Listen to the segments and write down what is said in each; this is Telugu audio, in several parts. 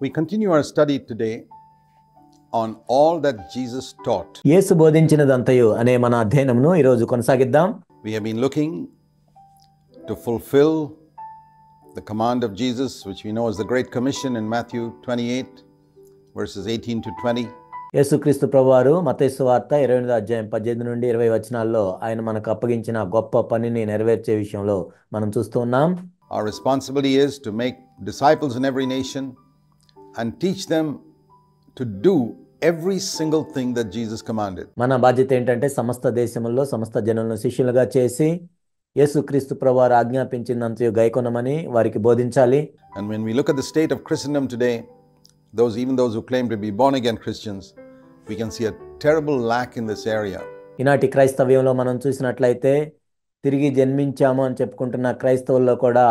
We continue our study today on all that Jesus taught. యేసు బోధించినదంతయు అనే మన అధ్యయనమును ఈ రోజు కొనసాగిద్దాం. We have been looking to fulfill the command of Jesus, which we know as the Great Commission in Matthew 28 verses 18 to 20. యేసుక్రీస్తు ప్రభువారు మత్తయి సువార్త 28వ అధ్యాయం 18 నుండి 20 వచనాల్లో ఆయన మనకు అప్పగించిన గొప్ప పనిని నెరవేర్చే విషయంలో మనం చూస్తూ ఉన్నాం. Our responsibility is to make disciples in every nation and teach them to do every single thing that Jesus commanded. మన బాధ్యత ఏంటంటే సమస్త దేశముల్లో సమస్త జనులను శిష్యులుగా చేసి యేసుక్రీస్తు ప్రభువారు ఆజ్ఞాపించినంతయు గైకొనమని వారికి బోధించాలి. And when we look at the state of Christendom today, even those who claim to be born again Christians, we can see a terrible lack in this area. ఈనాటి క్రైస్తవ్యంలో మనం చూసినట్లయితే తిరిగి జన్మించాము అని చెప్పుకుంటున్న క్రైస్తవుల్లో కూడా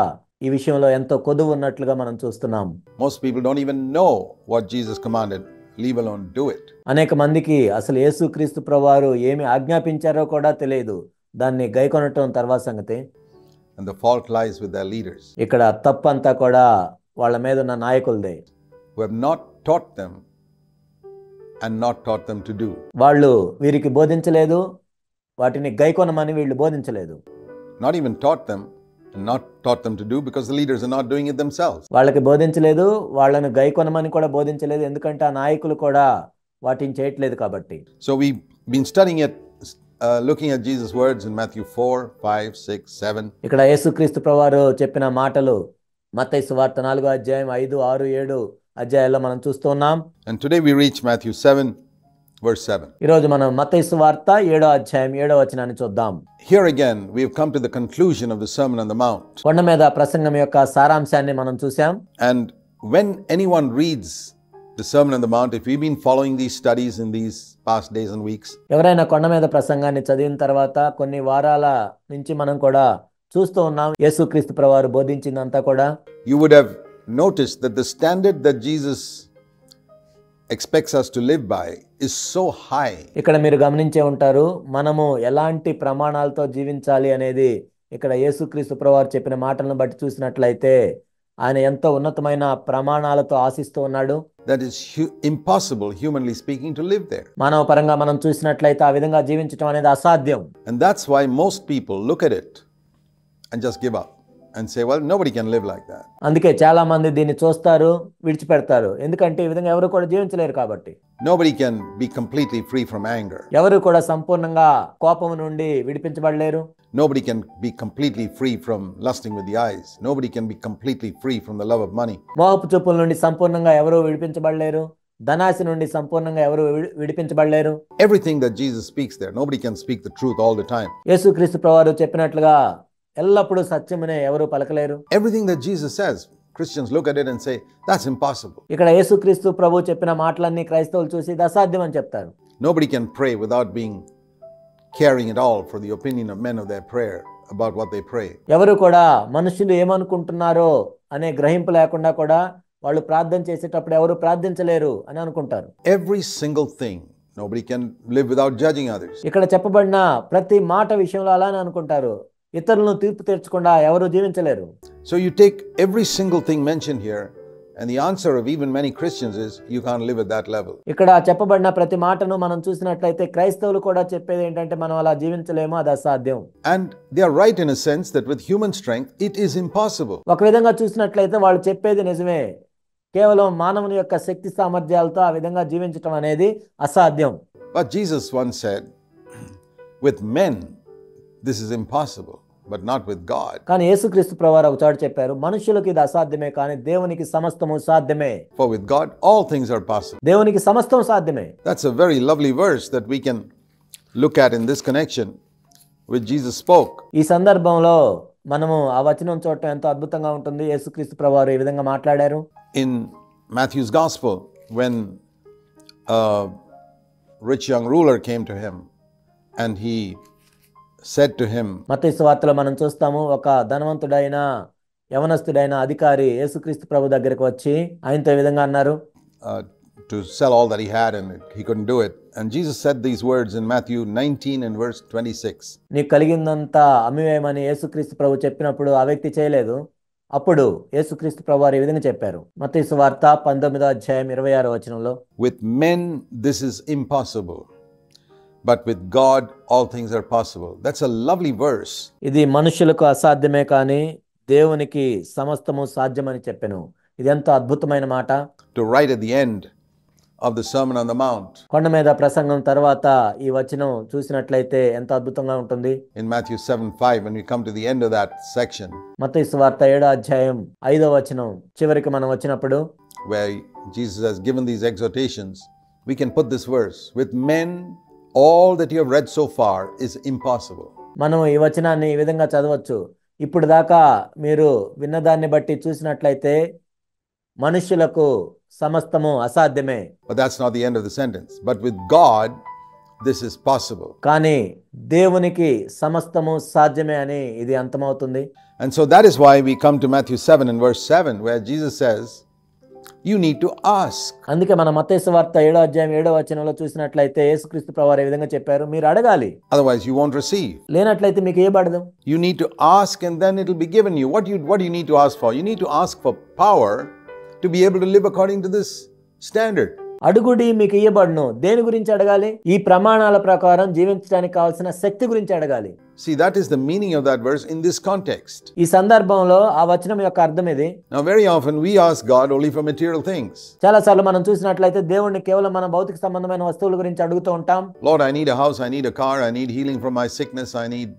ఈ విషయంలో ఎంతో కొదువు ఉన్నట్లుగా మనం చూస్తున్నాం. Most people don't even know what Jesus commanded, leave alone do it. అనేక మందికి అసలు యేసుక్రీస్తు ప్రభువారు ఏమి ఆజ్ఞాపించారో కూడా తెలియదు, దాన్ని గైకొనటం తర్వాత సంగతి. And the fault lies with their leaders, ఇక్కడ తప్పంతా కూడా వాళ్ళ మీద ఉన్న నాయకులదే, who have not taught them and not taught them to do. వాళ్ళు వీరికి బోధించలేదు, వాటిని గైకొనమని వీళ్ళు బోధించలేదు. Not even taught them and not taught them to do because the leaders are not doing it themselves. వాళ్ళకి బోధించలేదు, వాళ్ళను గైకొనమని కూడా బోధించలేదు, ఎందుకంటే ఆ నాయకులు కూడా వాటిని చేయట్లేదు కాబట్టి. So we've been studying it, looking at Jesus' words in Matthew 4, 5, 6, 7. ఇక్కడ యేసుక్రీస్తు ప్రభువారు చెప్పిన మాటలు మత్తయి సువార్త 4వ అధ్యాయం 5, 6, 7 అధ్యాయాల్లో మనం చూస్తూ ఉన్నాం. And today we reach Matthew 7, verse 7. ఈరోజు మనం మత్తయి సువార్త 7వ అధ్యాయం 7వ వచనాన్ని చూద్దాం. Here again we have come to the conclusion of the Sermon on the Mount. కొండ మీద ప్రసంగం యొక్క సారాంశాన్ని మనం చూసాం. And when anyone reads the Sermon on the Mount, if we've been following these studies in these past days and weeks, ఎవరైనా కొండ మీద ప్రసంగాన్ని చదివిన తర్వాత కొన్ని వారాల నుంచి మనం కూడా చూస్తూ ఉన్నాం యేసుక్రీస్తు ప్రభువారు బోధించిందంతా కూడా, you would have noticed that the standard that Jesus expects us to live by is so high. ఇక్కడ మీరు గమనించే ఉంటారు, మనము ఎలాంటి ప్రమాణాలతో జీవించాలి అనేది ఇక్కడ యేసుక్రీస్తు ప్రభువారు చెప్పిన మాటలను బట్టి చూసినట్లయితే ఆయన ఎంతో ఉన్నతమైన ప్రమాణాలతో ఆశిస్తూ ఉన్నాడు. That is impossible, humanly speaking, to live there. మానవ పరంగా మనం చూసినట్లయితే ఆ విధంగా జీవించడం అనేది అసాధ్యం. And that's why most people look at it and just give up and say, well, nobody can live like that. అందుకే చాలా మంది దీన్ని చూస్తారు, విడిచిపెడతారు, ఎందుకంటే ఈ విధంగా ఎవరు కూడా జీవించలేరు కాబట్టి. Nobody can be completely free from anger. ఎవరు కూడా సంపూర్ణంగా కోపం నుండి విడిపించబడలేరు. Nobody can be completely free from lusting with the eyes. Nobody can be completely free from the love of money. మోహపు చూపుల నుండి సంపూర్ణంగా ఎవరు విడిపించబడలేరు. ధనాశ నుండి సంపూర్ణంగా ఎవరు విడిపించబడలేరు. Everything that Jesus speaks there, nobody can speak the truth all the time. యేసుక్రీస్తు ప్రభువారు చెప్పినట్లుగా ఎల్లప్పుడూ సత్యమునే ఎవరు పలకలేరు. Everything that Jesus says, Christians look at it and say, that's impossible. ఇక్కడ యేసుక్రీస్తు ప్రభు చెప్పిన మాటలన్నీ క్రైస్తవులు చూసి ఇది అసాధ్యం అని చెప్తారు. Nobody can pray without being caring at all for the opinion of men of their prayer about what they pray. ఎవరు కూడా మనుషులు ఏమనుకుంటున్నారో అనే గ్రహింపు లేకుండా కూడా వాళ్ళు ప్రార్థన చేసేటప్పుడు ఎవరు ప్రార్థించలేరు అని అనుకుంటారు. Every single thing, nobody can live without judging others. ఇక్కడ చెప్పబడిన ప్రతి మాట విషయంలో అలానే అనుకుంటారు, ఇతరులను తీర్పు తీర్చకుండా ఎవరు జీవించలేరు. So you take every single thing mentioned here, and the answer of even many Christians is you can't live at that level. ఇక్కడ చెప్పబడిన ప్రతి మాటను మనం చూసినట్లయితే క్రైస్తవులు కూడా చెప్పేది ఏంటంటే మనం అలా జీవించలేము, అది అసాధ్యం. And they are right in a sense that with human strength it is impossible. ఒక విధంగా చూసినట్లయితే వాళ్ళు చెప్పేది నిజమే, కేవలం మానవుని యొక్క శక్తి సామర్థ్యాలతో ఆ విధంగా జీవించటం అనేది అసాధ్యం. But Jesus once said, with men this is impossible, but not with God. కానీ యేసుక్రీస్తు ప్రభువారు ఒక చోట చెప్పారు, మనుషులకు ఇది అసాధ్యమే కానీ దేవునికి సమస్తము సాధ్యమే. For with God all things are possible. దేవునికి సమస్తం సాధ్యమే. That's a very lovely verse that we can look at in this connection which Jesus spoke. ఈ సందర్భంలో మనము ఆ వచనం చూడటం ఎంతో అద్భుతంగా ఉంటుంది. యేసుక్రీస్తు ప్రభువారు ఈ విధంగా మాట్లాడారు. In Matthew's gospel, when a rich young ruler came to him and he said to him, మత్తయి సువార్తలో మనం చూస్తాము, ఒక ధనవంతుడైన యవనస్తుడైన అధికారి యేసుక్రీస్తు ప్రభు దగ్గరికి వచ్చి ఆయనతో ఈ విధంగా అన్నారు, to sell all that he had and he couldn't do it. And Jesus said these words in Matthew 19 and verse 26. నీకు కలిగిందంతా అమ్మివేయమని యేసుక్రీస్తు ప్రభు చెప్పినప్పుడు ఆ వ్యక్తి చేయలేదు. అప్పుడు యేసుక్రీస్తు ప్రభువారు ఈ విధంగా చెప్పారు. మత్తయి సువార్త 19వ అధ్యాయం 26వ వచనంలో, With men this is impossible, but with God all things are possible. That's a lovely verse. ఇది మనుషులకు అసాధ్యమే కానీ దేవునికి సమస్తము సాధ్యమని చెప్పెను. ఇది ఎంతో అద్భుతమైన మాట. To write at the end of the Sermon on the Mount. కొండ మీద ప్రసంగం తర్వాత ఈ వచనం చూసినట్లయితే ఎంత అద్భుతంగా ఉంటుంది. In Matthew 7:5, when we come to the end of that section, మత్తయి సువార్త 7వ అధ్యాయం 5వ వచనం చివరికి మనం వచ్చినప్పుడు, where Jesus has given these exhortations, we can put this verse: with men all that you have read so far is impossible. మనం ఈ వచనాన్ని ఈ విధంగా చదవచ్చు. ఇప్పుడు దాకా మీరు విన్నదాన్ని బట్టి చూసినట్లయితే మనుషులకు సమస్తము అసాధ్యమే. But that's not the end of the sentence. But with God this is possible. కానీ దేవునికి సమస్తము సాధ్యమే అని ఇది అంతమవుతుంది. And so that is why we come to Matthew 7 and verse 7, where Jesus says, you need to ask. అందుకే మన మత్తయి సువార్త 7వ అధ్యాయం 7వ వచనంలో చూసినట్లయితే యేసుక్రీస్తు ప్రభువారు ఈ విధంగా చెప్పారు, మీరు అడగాలి, Otherwise you won't receive. లేనట్లయితే మీకు ఇవ్వబడదు. You need to ask and then it will be given you. What do you need to ask for? You need to ask for power to be able to live according to this standard. అడుగుడి మీకు ఇయ్యబడును. దేని గురించి అడగాలి? ఈ ప్రమాణాల ప్రకారం జీవించడానికి కావాల్సిన శక్తి గురించి అడగాలి. See, that is the meaning of that verse in this context. ఈ సందర్భంలో ఆ వచనం యొక్క అర్థం ఇది. Now very often we ask God only for material things. చాలా సార్లు మనం చూసినట్లయితే దేవుణ్ణి కేవలం మన భౌతిక సంబంధమైన వస్తువుల గురించి అడుగుతూ ఉంటాం. Lord, I need a house, I need a car, I need healing from my sickness, I need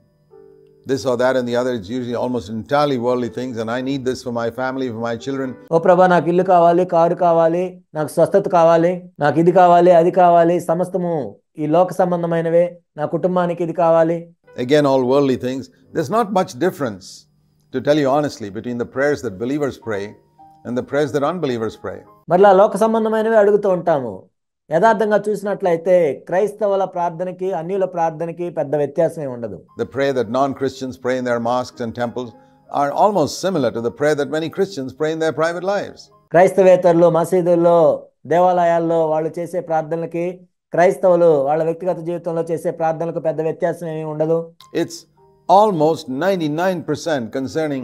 this or that and the other. It's usually almost entirely worldly things, and I need this for my family, for my children. ఓ ప్రభా, నాకు ఇల్లు కావాలి, కారు కావాలి, నాకు స్వస్థత కావాలి, నాకు ఇది కావాలి, అది కావాలి, సమస్తము ఈ లోక సంబంధమైనవే, నా కుటుంబానికి ఇది కావాలి. Again, all worldly things. There's not much difference, to tell you honestly, between the prayers that believers pray and the prayers that unbelievers pray. మరలా లోక సంబంధమైనవి అడుగుతూ ఉంటాము. యథార్థంగా చూసినట్లయితే క్రైస్తవుల ప్రార్థనకి అన్యుల ప్రార్థనకి పెద్ద వ్యత్యాసమే ఉండదు. The prayer that non-Christians pray in their mosques and temples are almost similar to the prayer that many Christians pray in their private lives. క్రైస్తవేతరులు మసీదుల్లో, దేవాలయాల్లో వాళ్ళు చేసే ప్రార్థనలకి క్రైస్తవులు వాళ్ళ వ్యక్తిగత జీవితంలో చేసే ప్రార్థనలకు పెద్ద వ్యత్యాసం ఏమీ ఉండదు. It's almost 99% concerning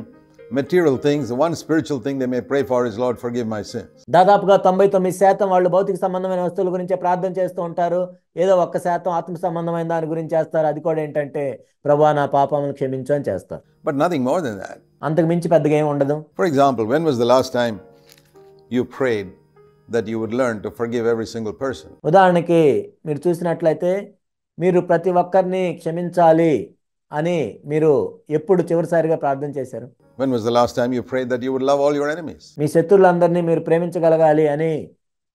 material things. The one spiritual thing they may pray for is, Lord, forgive my sins. దాదాపుగా 99% వాళ్ళు భౌతిక సంబంధమైన వస్తువుల గురించే ప్రార్థన చేస్తూ ఉంటారు. ఏదో 1% ఆత్మ సంబంధమైన దాని గురించి చేస్తారు. అది కూడా ఏంటంటే, ప్రభువా నా పాపములను క్షమించు అని చేస్తారు. But nothing more than that. అంతకు మించి పెద్దగా ఏమి ఉండదు. For example, when was the last time you prayed that you would learn to forgive every single person? ఉదాహరణకి మీరు చూసినట్లయితే, మీరు ప్రతి ఒక్కరిని క్షమించాలి అని మీరు ఎప్పుడు చివరిసారిగా ప్రార్థన చేశారు? When was the last time you prayed that you would love all your enemies? మీ శత్రువులందరినీ మీరు ప్రేమించగలగాలి అని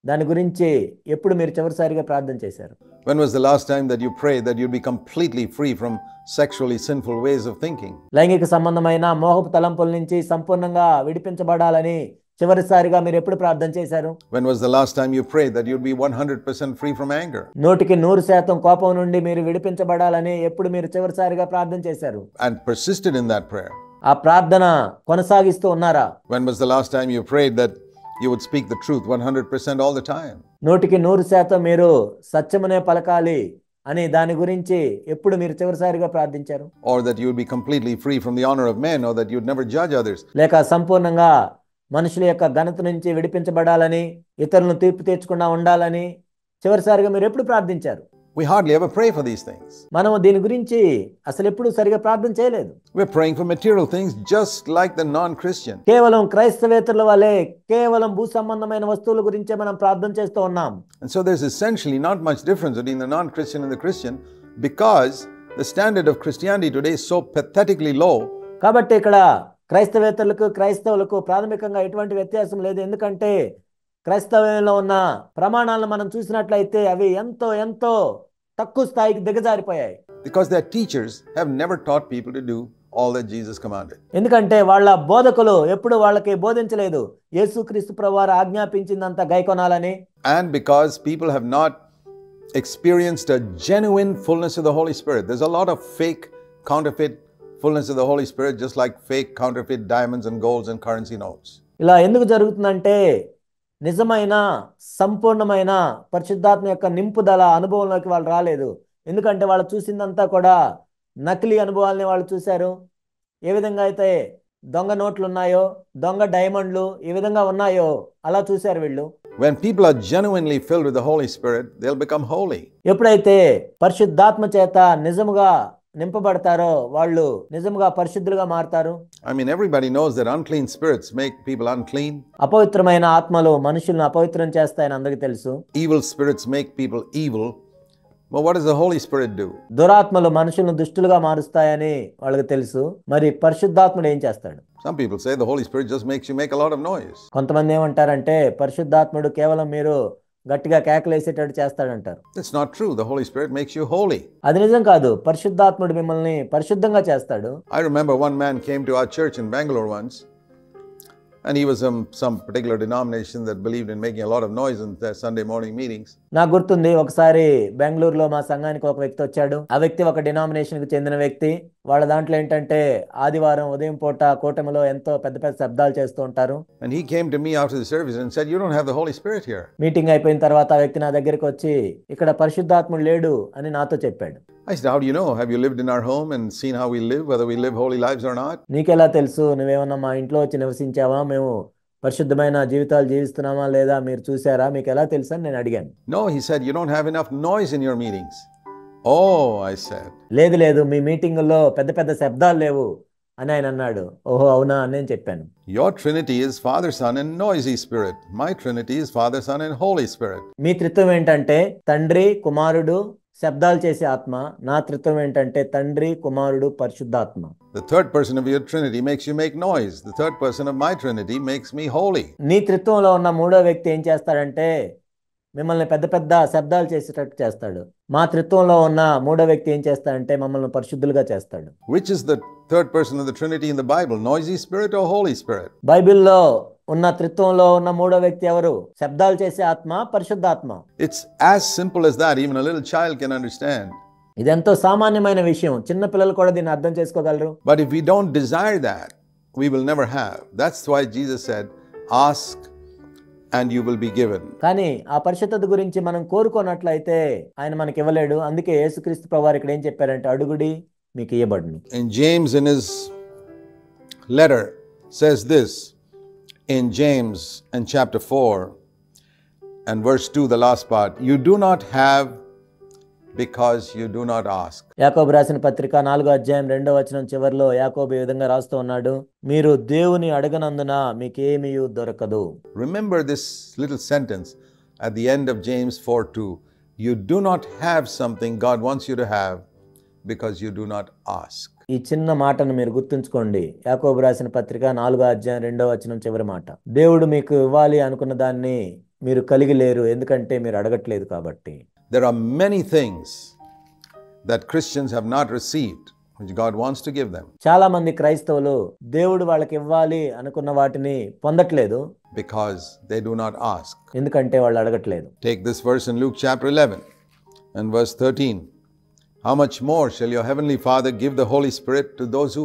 దాని గురించి ఎప్పుడు మీరు చివరిసారిగా ప్రార్థన చేశారు? When was the last time that you prayed that you'd be completely free from sexually sinful ways of thinking? లైంగిక సంబంధమైన మోహపు తలంపుల నుంచి సంపూర్ణంగా విడిపించబడాలని చివరిసారిగా మీరు ఎప్పుడు ప్రార్థన చేశారు? When was the last time you prayed that you'd be 100% free from anger? 100% కోపం నుండి మీరు విడిపించబడాలని ఎప్పుడు మీరు చివరిసారిగా ప్రార్థన చేశారు? And persisted in that prayer? ఆ ప్రార్థన కొనసాగిస్తూ ఉన్నారా? When was the last time you prayed that you would speak the truth 100% all the time? 100% మీరు సత్యమునే పలకాలి అని దాని గురించి ఎప్పుడు మీరు చివరిసారిగా ప్రార్థించారు? Or that you would be completely free from the honor of men, or that you'd never judge others? లేక సంపూర్ణంగా మనుషుల యొక్క ఘనత నుంచి విడిపించబడాలని, ఇతరులను తీర్పు తీర్చకుండా ఉండాలని చివరిసారిగా మీరు ఎప్పుడు ప్రార్థించారు? We hardly ever pray for these things. మనము దీని గురించి అసలు ఎప్పుడు సరిగా ప్రార్థన చేయలేదు. We're praying for material things just like the non-Christian. కేవలం క్రైస్తవేతరుల వలె కేవలం భూ సంబంధమైన వస్తువుల గురించే మనం ప్రార్థన చేస్తూ ఉన్నాం. And so there's essentially not much difference between the non-Christian and the Christian, because the standard of Christianity today is so pathetically low. కాబట్టి ఇక్కడ క్రైస్తవేతరులకు క్రైస్తవులకు ప్రాథమికంగా ఎటువంటి వ్యత్యాసం లేదు. ఎందుకంటే క్రైస్తవంలో ఉన్న ప్రమాణాలను మనం చూసినట్లయితే అవి ఎంతో ఎంతో తక్కువ స్థాయికి దిగజారిపోయాయి. Because their teachers have never taught people to do all that Jesus commanded. ఎందుకంటే వాళ్ళ బోధకులు ఎప్పుడు వాళ్ళకి బోధించలేదు యేసుక్రీస్తు ప్రభువారు ఆజ్ఞాపించిందంత గైకొనాలని. And because people have not experienced a genuine fullness of the Holy Spirit. There's a lot of fake, counterfeit fullness of the Holy Spirit, just like fake, counterfeit diamonds and golds and currency notes. ఇలా ఎందుకు జరుగుతుందంటే, నిజమైన సంపూర్ణమైన పరిశుద్ధాత్మ యొక్క నింపుదల అనుభవంలోకి వాళ్ళు రాలేదు. ఎందుకంటే వాళ్ళు చూసిందంతా కూడా నకిలీ అనుభవాల్ని వాళ్ళు చూశారు. ఏ విధంగా అయితే దొంగ నోట్లు ఉన్నాయో, దొంగ డైమండ్లు ఈ విధంగా ఉన్నాయో అలా చూశారు వీళ్ళు. When people are genuinely filled with the Holy Spirit, they'll become holy. ఎప్పుడైతే పరిశుద్ధాత్మ చేత నిజముగా నింపబడతారో వాళ్ళు నిజముగా పరిశుద్ధులుగా మారతారు. I mean, everybody knows that unclean spirits make people unclean. అపవిత్రమైన ఆత్మలు మనుషులను అపవిత్రం చేస్తాయని అందరికీ తెలుసు. Evil spirits make people evil. But what does the Holy Spirit do? దురాత్మలు మనుషులను దుష్టులుగా మారుస్తాయని వాళ్ళకి తెలుసు. మరి పరిశుద్ధాత్ముడు ఏం చేస్తాడు? Some people say the Holy Spirit just makes you make a lot of noise. కొంతమంది ఏమంటారంటే పరిశుద్ధాత్ముడు కేవలం మీరు గట్టిగా కేకలేసేటట్టు చేస్తాడంటారు. It's not true. The Holy Spirit makes you holy. అది నిజం కాదు. పరిశుద్ధాత్ముడు మిమ్మల్ని పరిశుద్ధంగా చేస్తాడు. I remember one man came to our church in Bangalore once, and he was some particular denomination that believed in making a lot of noise in their Sunday morning meetings. నాకు గుర్తుంది, ఒకసారి బెంగళూరులో మా సంఘానికి ఒక వ్యక్తి వచ్చాడు. ఆ వ్యక్తి ఒక డినామినేషన్ కి చెందిన వ్యక్తి. వాళ్ళ దాంట్లో ఏంటంటే ఆదివారం ఉదయం పూట కూటమిలో ఎంతో పెద్ద పెద్ద శబ్దాలు చేస్తూ ఉంటారు. And he came to me after the service and said, "You don't have the Holy Spirit here." Meeting అయిపోయిన తర్వాత ఆ వ్యక్తి నా దగ్గరికి వచ్చి ఇక్కడ పరిశుద్ధాత్ముడు లేడు అని నాతో చెప్పాడు. I said, "How do you know? Have you lived in our home and seen how we live, whether we live holy lives or not?" నీకెలా తెలుసు? నువ్వేమన్నా మా ఇంట్లో వచ్చి నివసించావా? మేము పరిశుద్ధమైన జీవితాలు జీవిస్తున్నామా లేదా మీరు చూసారా? మీకు ఎలా తెలుసు అని నేను అడిగాను. No, he said, "You don't have enough noise in your meetings." Oh, I said. లేదు మీ మీటింగుల్లో పెద్ద పెద్ద శబ్దాలు లేవు అని ఆయన అన్నాడు. ఓహో అవునా అని నేను చెప్పాను. Your Trinity is Father, Son and noisy Spirit. My Trinity is Father, Son and Holy Spirit. మీ త్రిత్వం ఏంటంటే తండ్రి కుమారుడు శబ్దాలు చేసే ఆత్మ. నా త్రిత్వం ఏంటంటే తండ్రి కుమారుడు పరిశుద్ధాత్మ. The third person of your Trinity makes you make noise. The third person of my Trinity makes me holy. నీ త్రిత్వంలో ఉన్న మూడో వ్యక్తి ఏం చేస్తాడంటే మిమ్మల్ని పెద్ద పెద్ద శబ్దాలు చేసేటట్టు చేస్తాడు. మా త్రిత్వంలో ఉన్న మూడో వ్యక్తి ఏం చేస్తాడంటే మమ్మల్ని పరిశుద్ధులుగా చేస్తాడు. Which is the third person of the Trinity in the Bible? Noisy Spirit or Holy Spirit? బైబిల్లో ఉన్న త్రిత్వంలో ఉన్న మూడో వ్యక్తి ఎవరు? శబ్దాలు చేసే ఆత్మ, పరిశుద్ధాత్మ. It's as simple as that. Even a little child can understand. ఇదెంతో సామాన్యమైన విషయం. చిన్న పిల్లలు కూడా దీన్ని అర్థం చేసుకోగలరు. But if we don't desire that, we will never have. That's why Jesus said, "Ask and you will be given." కానీ ఆ పరిశుద్ధత గురించి మనం కోరుకోనట్లయితే ఆయన మనకి ఇవ్వలేడు. అందుకే యేసుక్రీస్తు ప్రభువారు ఇక్కడ ఏం చెప్పారంటే అడుగుడి మీకు ఇవ్వబడును. And James in his letter says this in James in chapter 4 and verse 2, the last part, "You do not have because you do not ask." యాకోబు రాసిన పత్రిక 4వ అధ్యాయం 2వ వచనం చివర్లో యాకోబు ఈ విధంగా రాస్తూ ఉన్నాడు, మీరు దేవుని అడగనందున మీకేమీ దొరకదు. Remember this little sentence at the end of James 4:2. You do not have something God wants you to have because you do not ask. ఈ చిన్న మాటను మీరు గుర్తుంచుకోండి. యాకోబు రాసిన పత్రిక 4వ అధ్యాయం 2వ వచనం చివరి మాట. దేవుడు మీకు ఇవ్వాలి అనుకున్న దాన్ని మీరు కలిగి లేరు, ఎందుకంటే మీరు అడగట్లేదు కాబట్టి. There are many things that Christians have not received which God wants to give them. చాలా మంది క్రైస్తవులు దేవుడు వాళ్ళకి ఇవ్వాలి అనుకున్న వాటిని పొందట్లేదు Because they do not ask. ఎందుకంటే వాళ్ళు అడగట్లేదు. Take this verse in Luke chapter 11 and verse 13. How much more shall your heavenly Father give the Holy Spirit to those who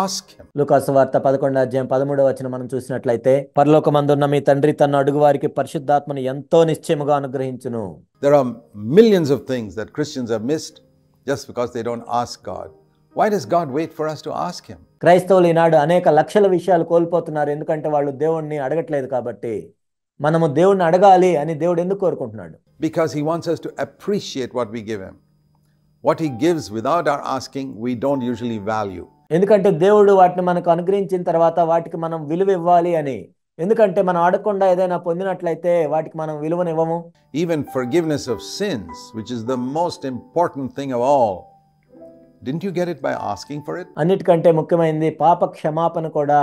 ask him? లూకా సువార్త 11వ అధ్యాయం 13వ వచనం మనం చూసినట్లయితే, పరలోకమందున్న మీ తండ్రి తన్ను అడుగు వారికి పరిశుద్ధాత్మను ఎంతో నిశ్చయముగా అనుగ్రహించును. There are millions of things that Christians have missed just because they don't ask God. Why does God wait for us to ask him? క్రైస్తవులు ఈనాడు అనేక లక్షల విషయాలు కోల్పోతున్నారు, ఎందుకంటే వాళ్ళు దేవుణ్ణి అడగట్లేదు కాబట్టి. మనము దేవుణ్ణి అడగాలి అని దేవుడు ఎందుకు కోరుకుంటున్నాడు? Because he wants us to appreciate what we give him. What he gives without our asking, we don't usually value. ఎందుకంటే దేవుడు వాటిని మనకు అనుగ్రహించిన తర్వాత వాటికి మనం విలువ ఇవ్వాలి అని. ఎందుకంటే మనం అడగకుండా ఏదైనా పొందినట్లయితే వాటికి మనం విలువనివ్వము. Even forgiveness of sins, which is the most important thing of all, didn't you get it by asking for it? అన్నిటికంటే ముఖ్యమైనది పాప క్షమాపణ కూడా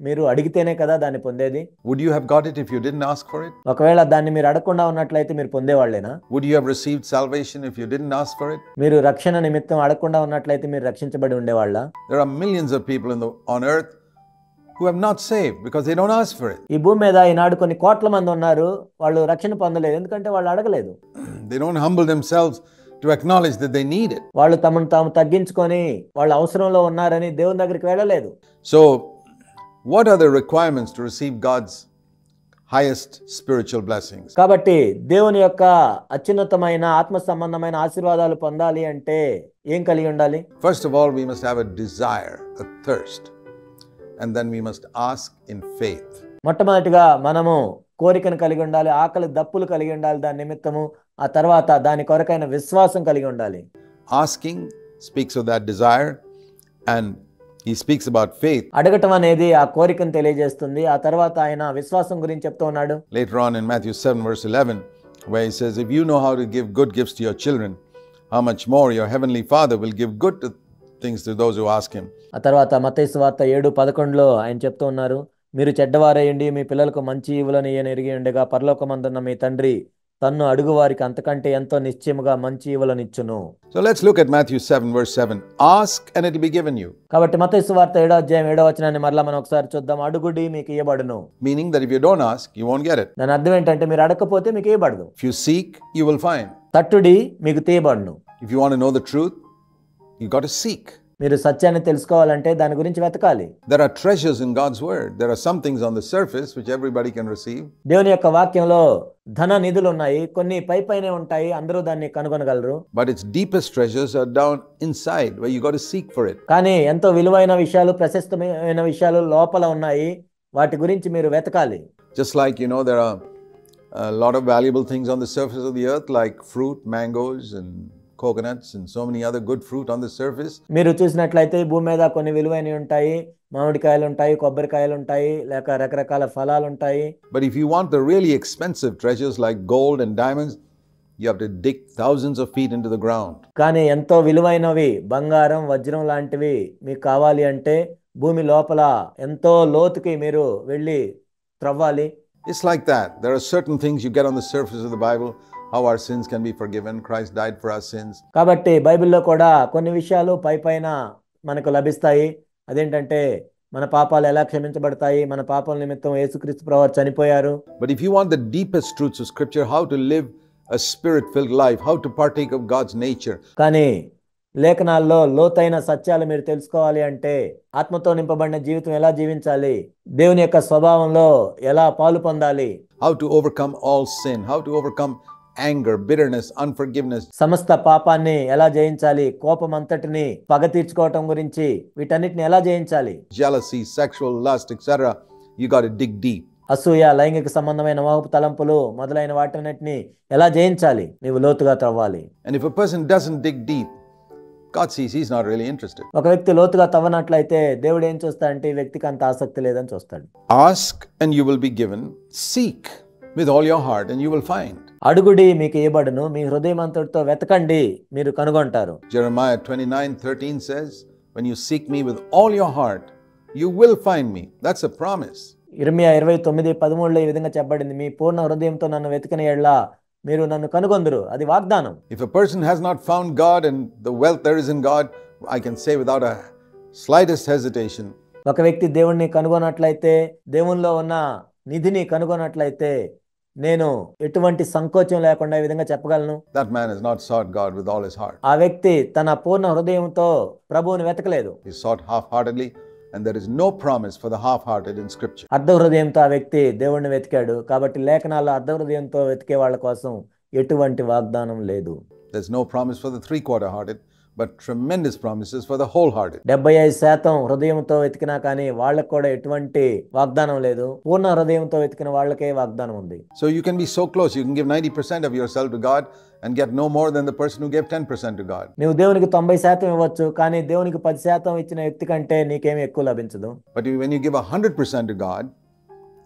మీరు అడిగితేనే కదా దాన్ని పొందేది. Would you have got it if you didn't ask for it? ఒకవేళ దాన్ని మీరు అడగకుండా ఉన్నట్లయితే మీరు పొందేవాళ్ళేనా? Would you have received salvation if you didn't ask for it? మీరు రక్షణ నిమిత్తం అడగకుండా ఉన్నట్లయితే మీరు రక్షించబడి ఉండేవాళ్ళ? There are millions of people on earth who have not saved because they don't ask for it. ఈ భూమి మీద ఈనాడు కొన్ని కోట్ల మంది ఉన్నారు, వాళ్ళు రక్షణ పొందలేదు ఎందుకంటే వాళ్ళు అడగలేదు. They don't humble themselves to acknowledge that they need it. వాళ్ళు తమను తాము తగ్గించుకొని వాళ్ళ అవసరంలో ఉన్నారని దేవుని దగ్గరికి వెళ్ళలేదు. So what are the requirements to receive God's highest spiritual blessings? కాబట్టి దేవుని యొక్క అత్యున్నతమైన ఆత్మ సంబంధమైన ఆశీర్వాదాలు పొందాలి అంటే ఏం కలిగి ఉండాలి? First of all, we must have a desire, a thirst. and then we must ask in faith. మొట్టమొదటిగా మనము కోరికను కలిగి ఉండాలి, ఆకలి దప్పులు కలిగి ఉండాలి దాని నిమిత్తము. ఆ తర్వాత దాని కొరకైన విశ్వాసం కలిగి ఉండాలి. Asking speaks of that desire, and he speaks about faith. అడగటం అనేది ఆ కోరికను తెలియజేస్తుంది. ఆ తర్వాత ఆయన విశ్వాసం గురించి చెప్తూ ఉన్నాడు. Later on in Matthew 7 verse 11, where he says, if you know how to give good gifts to your children, how much more your heavenly Father will give good things to those who ask him. ఆ తర్వాత మత్తయి సువార్త 7:11 ఆయన చెప్తూ ఉన్నారు, మీరు చెడ్డవారయ్యండి మీ పిల్లలకు మంచి ఈవులను ఈయన ఎరిగి ఉండగా పరలోకమందున్న మీ తండ్రి తన్ను అడుగు వారికి అంతకంటే ఎంతో నిశ్చయముగా మంచి ఈవులను ఇచ్చును. So let's look at Matthew 7 verse 7. Ask and it will be given you. కాబట్టి మత్తయి సువార్త 7:7 మరలా మనం ఒకసారి చూద్దాం. అడుగుడి మీకు ఇయ్యబడును. Meaning that if you don't ask, you won't get it. దాని అర్థం ఏంటంటే మీరు అడగకపోతే మీకు ఇయ్యబడదు. If you seek, you will find. తట్టుడి మీకు తీయబడును. If you want to know the truth, you got to seek. మీరు సత్యాన్ని తెలుసుకోవాలంటే దాని గురించి వెతకాలి. There are treasures in God's word. There are some things on the surface which everybody can receive. దేవుని యొక్క వాక్యంలో ధన నిధులు ఉన్నాయి, కొన్ని పైనే ఉంటాయి, అందరూ దాన్ని కనుగొనగలరు. But its deepest treasures are down inside, where you got to seek for it. కానీ ఎంతో విలువైన విషయాలు, ప్రశస్తమైన విషయాలు లోపల ఉన్నాయి, వాటి గురించి మీరు వెతకాలి. Just like, there are a lot of valuable things on the surface of the earth, like fruit, mangoes, and coconuts, and so many other good fruit on the surface. మీరు చూసినట్లయితే భూమి మీద కొన్ని విలువైనవి ఉంటాయి, మామిడికాయలు ఉంటాయి, కొబ్బరికాయలు ఉంటాయి, లేక రకరకాల ఫలాలు ఉంటాయి. But if you want the really expensive treasures like gold and diamonds, you have to dig thousands of feet into the ground. కానీ ఎంతో విలువైనవి బంగారం, వజ్రం లాంటివి మీకు కావాలి అంటే భూమి లోపల ఎంతో లోతుకి మీరు వెళ్ళి త్రవ్వాలి. It's like that. There are certain things you get on the surface of the Bible, how our sins can be forgiven. Christ died for our sins. కాబట్టి బైబిల్లో కూడా కొన్ని విషయాలు పైన మనకు లభిస్తాయి. అదేంటంటే మన పాపాలు ఎలా క్షమించబడతాయి, మన పాపాల నిమిత్తం యేసుక్రీస్తు ప్రభువు చనిపోయారు. But if you want the deepest truths of scripture, how to live a spirit-filled life, how to partake of God's nature. కానీ లేఖనాల్లో లోతైన సత్యాలు మీరు తెలుసుకోవాలి అంటే ఆత్మతో నింపబడిన జీవితం ఎలా జీవించాలి, దేవుని యొక్క స్వభావంలో ఎలా పాలు పొందాలి, how to overcome all sin, how to overcome anger, bitterness, unforgiveness, సమస్త పాపాన్ని ఎలా జయించాలి, కోపం అంతటిని పగ తీర్చుకోవటం గురించి వీటన్నిటిని ఎలా జయించాలి, jealousy, sexual lust, etc. You got to dig deep. అసూయ, లైంగిక సంబంధమైన మోహపు తలంపులు మొదలైన వాటన్నిటిని ఎలా జయించాలి, నీవు లోతుగా త్రవ్వాలి. And if a person doesn't dig deep, God sees he's not really interested. ఒక వ్యక్తి లోతుగా తవ్వనట్లయితే దేవుడు ఏం చూస్తాడంటే ఈ వ్యక్తికి అంత ఆసక్తి లేదని చూస్తాడు. Ask and you will be given. Seek with all your heart and you will find. అడుగుడి మీకు ఇయ్యబడును, మీ హృదయమంతటితో వెతకండి మీరు కనుగొంటారు. Jeremiah 29:13 says, when you seek me with all your heart, you will find me. That's a promise. ఇర్మియా 29:13 ఈ విధంగా చెప్పబడింది, మీ పూర్ణ హృదయంతో నన్ను వెతికిన యెడల మీరు నన్ను కనుగొందురు. అది వాగ్దానం. If a person has not found God and the wealth there is in God, I can say without a slightest hesitation, ఒక వ్యక్తి దేవుణ్ణి కనుగొన్నట్లయితే, దేవునిలో ఉన్న నిధిని కనుగొన్నట్లయితే నేను ఎటువంటి సంకోచం లేకుండా ఈ విధంగా చెప్పగలను, that man has not sought God with all his heart. ఆ వ్యక్తి తన పూర్ణ హృదయంతో ప్రభువుని వెతకలేదు. He sought half-heartedly, and there is no promise for the half-hearted in scripture. అర్ధ హృదయంతో ఆ వ్యక్తి దేవుణ్ణి వెతికాడు. కాబట్టి లేఖనాల్లో అర్ధ హృదయంతో వెతికే వాళ్ళ కోసం ఎటువంటి వాగ్దానం లేదు. There's no promise for the three-quarter-hearted, but tremendous promises for the whole-hearted. 75% హృదయంతో వెతికినా కానీ వాళ్ళకు కూడా ఎటువంటి వాగ్దానం లేదు. పూర్ణ హృదయంతో వెతికిన వాళ్ళకే వాగ్దానం ఉంది. So you can be so close, you can give 90% of yourself to God and get no more than the person who gave 10% to God. నువ్వు దేవునికి 90% ఇవ్వచ్చు, కానీ దేవునికి 10% ఇచ్చిన వ్యక్తి కంటే నీకేమీ ఎక్కువ లభించదు. But when you give 100% to God,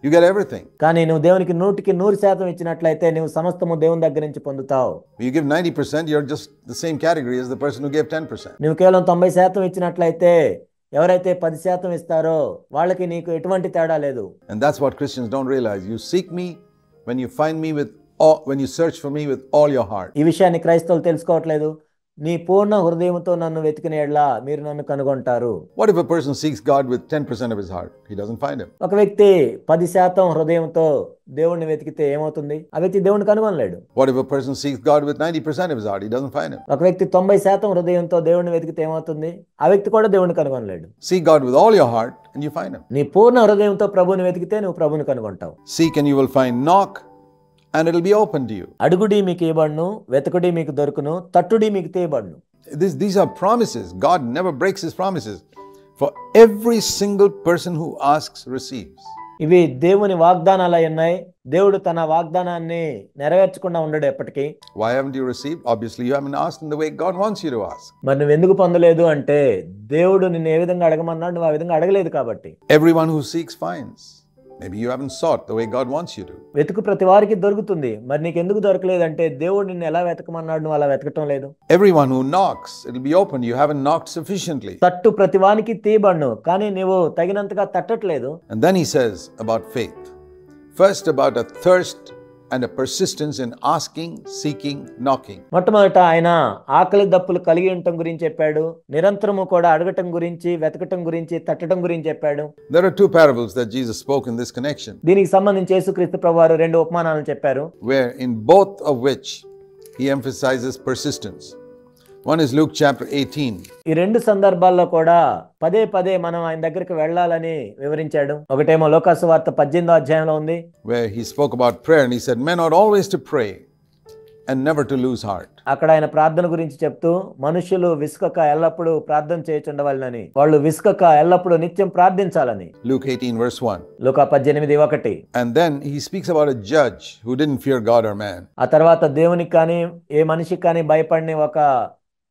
you get everything. కానీ నువ్వు దేవునికి 100% ఇచ్చినట్లయితే నువ్వు సమస్తము దేవుని దగ్గర నుంచి పొందుతావు. When you give 90%, you're just the same category as the person who gave 10%. నువ్వు కేవలం 90% ఇచ్చినట్లయితే ఎవరైతే 10% ఇస్తారో వాళ్ళకి నీకు ఎటువంటి తేడా లేదు. And that's what Christians don't realize. You seek me when you find me when you search for me with all your heart. ఈ విషయాన్ని క్రైస్తవులు తెలుసుకోవట్లేదు. నీ పూర్ణ హృదయంతో నన్ను వెతికిన యెడల మీరు నన్ను కనుగొంటారు. What if a person seeks God with 10% of his heart? He doesn't find him. ఒక వ్యక్తి 10% హృదయంతో దేవుణ్ణి వెతికితే ఏమవుతుంది? ఆ వ్యక్తి దేవుణ్ణి కనుగొనలేడు. What if a person seeks God with 90% of his heart? He doesn't find him. ఒక వ్యక్తి 90% హృదయంతో దేవుణ్ణి వెతికితే ఏమవుతుంది? ఆ వ్యక్తి కూడా దేవుణ్ణి కనుగొనలేడు. Seek God with all your heart and you find him. నీ పూర్ణ హృదయంతో ప్రభువుని వెతికితే నువ్వు ప్రభువుని కనుగొంటావు. Seek and you will find. Knock and it will be open to you. అడుగుడి మీకు ఇవ్వబడును, వెతకుడి మీకు దొరుకును, తట్టుడి మీకు తీయబడును. These are promises. God never breaks his promises. For every single person who asks receives. ఇవి దేవుని వాగ్దానాలు అయి ఉన్నాయి. దేవుడు తన వాగ్దానాన్ని నెరవేర్చకుండా ఉండడు ఎప్పటికీ. Why haven't you received? Obviously you haven't asked in the way God wants you to ask. మరి నువ్వు ఎందుకు పొందలేదు అంటే దేవుడు నిన్ను ఏ విధంగా అడగమన్నాడు, నువ్వు ఆ విధంగా అడగలేదు కాబట్టి. Everyone who seeks finds. Maybe you haven't sought the way God wants you to. వెతుకు ప్రతి వారికి దొరుకుతుంది. మరి నీకు ఎందుకు దొరకలేదంటే దేవుడు నిన్ను ఎలా వెతకమన్నాడు, నువ్వు అలా వెతకటం లేదు. Everyone who knocks, it'll be open. You haven't knocked sufficiently. తట్టు ప్రతి వానికి తీయబడును, కానీ నీవు తగినంతగా తట్టట్లేదు. And then he says about faith. First about a thirst and a persistence in asking, seeking, knocking. మొట్టమొదట ఆయన ఆకలి దప్పులు కలిగి ఉండటం గురించి చెప్పాడు. నిరంతరము కూడా అడగటం గురించి, వెతకటం గురించి, తట్టడం గురించి చెప్పాడు. There are two parables that Jesus spoke in this connection. దీనికి సంబంధించి యేసుక్రీస్తు ప్రభువారు రెండు ఉపమానాలను చెప్పారు. Where in both of which he emphasizes persistence. One is Luke chapter 18. ఈ రెండు సందర్భాల్లో కూడా పదే పదే మనం ఆయన దగ్గరికి వెళ్ళాలని వివరించాడు. ఒకటేమో లోకాసు వార్త 18వ అధ్యాయంలో ఉంది. Where he spoke about prayer and he said, men ought always to pray and never to lose heart. అక్కడ ఆయన ప్రార్థన గురించి చెప్తూ మనుషులు విసుకక ఎల్లప్పుడూ ప్రార్థన చేయుచుండవాలని, వాళ్ళు విసుకక ఎల్లప్పుడూ నిత్యం ప్రార్థించాలని. Luke 18 verse 1. Luka 18:1. And then he speaks about a judge who didn't fear God or man. ఆ తర్వాత దేవునికి కానీ ఏ మనిషికి కానీ భయపడని ఒక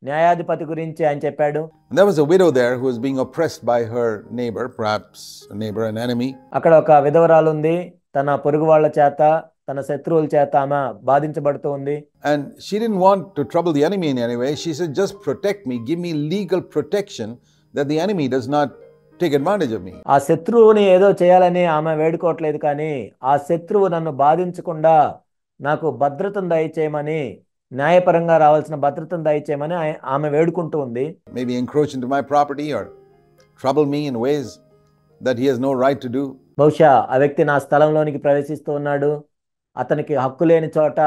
న్యాయాధిపతి గురించి ఆయన చెప్పాడు. And there was a widow there who was being oppressed by her neighbor, perhaps a neighbor, an enemy. అక్కడ ఒక విధవరాలు ఉంది, తన పొరుగు వాళ్ళ చేత, తన శత్రువుల చేత ఆమె బాధించబడుతూ ఉంది. And she didn't want to trouble the enemy in any way. She said, just protect me, give me legal protection that the enemy does not take advantage of me. ఆ శత్రువుని ఏదో చేయాలని ఆమె వేడుకోవట్లేదు, కానీ ఆ శత్రువు నన్ను బాధించకుండా నాకు భద్రతను దయచేయమని, న్యాయపరంగా రావాల్సిన భద్రతను దయచేయమని ఆమె వేడుకుంటూ ఉంది. Maybe encroach into my property or trouble me in ways that he has no right to do. బహుశా ఆ వ్యక్తి నా స్థలంలోనికి ప్రవేశిస్తూ ఉన్నాడు, అతనికి హక్కు లేని చోట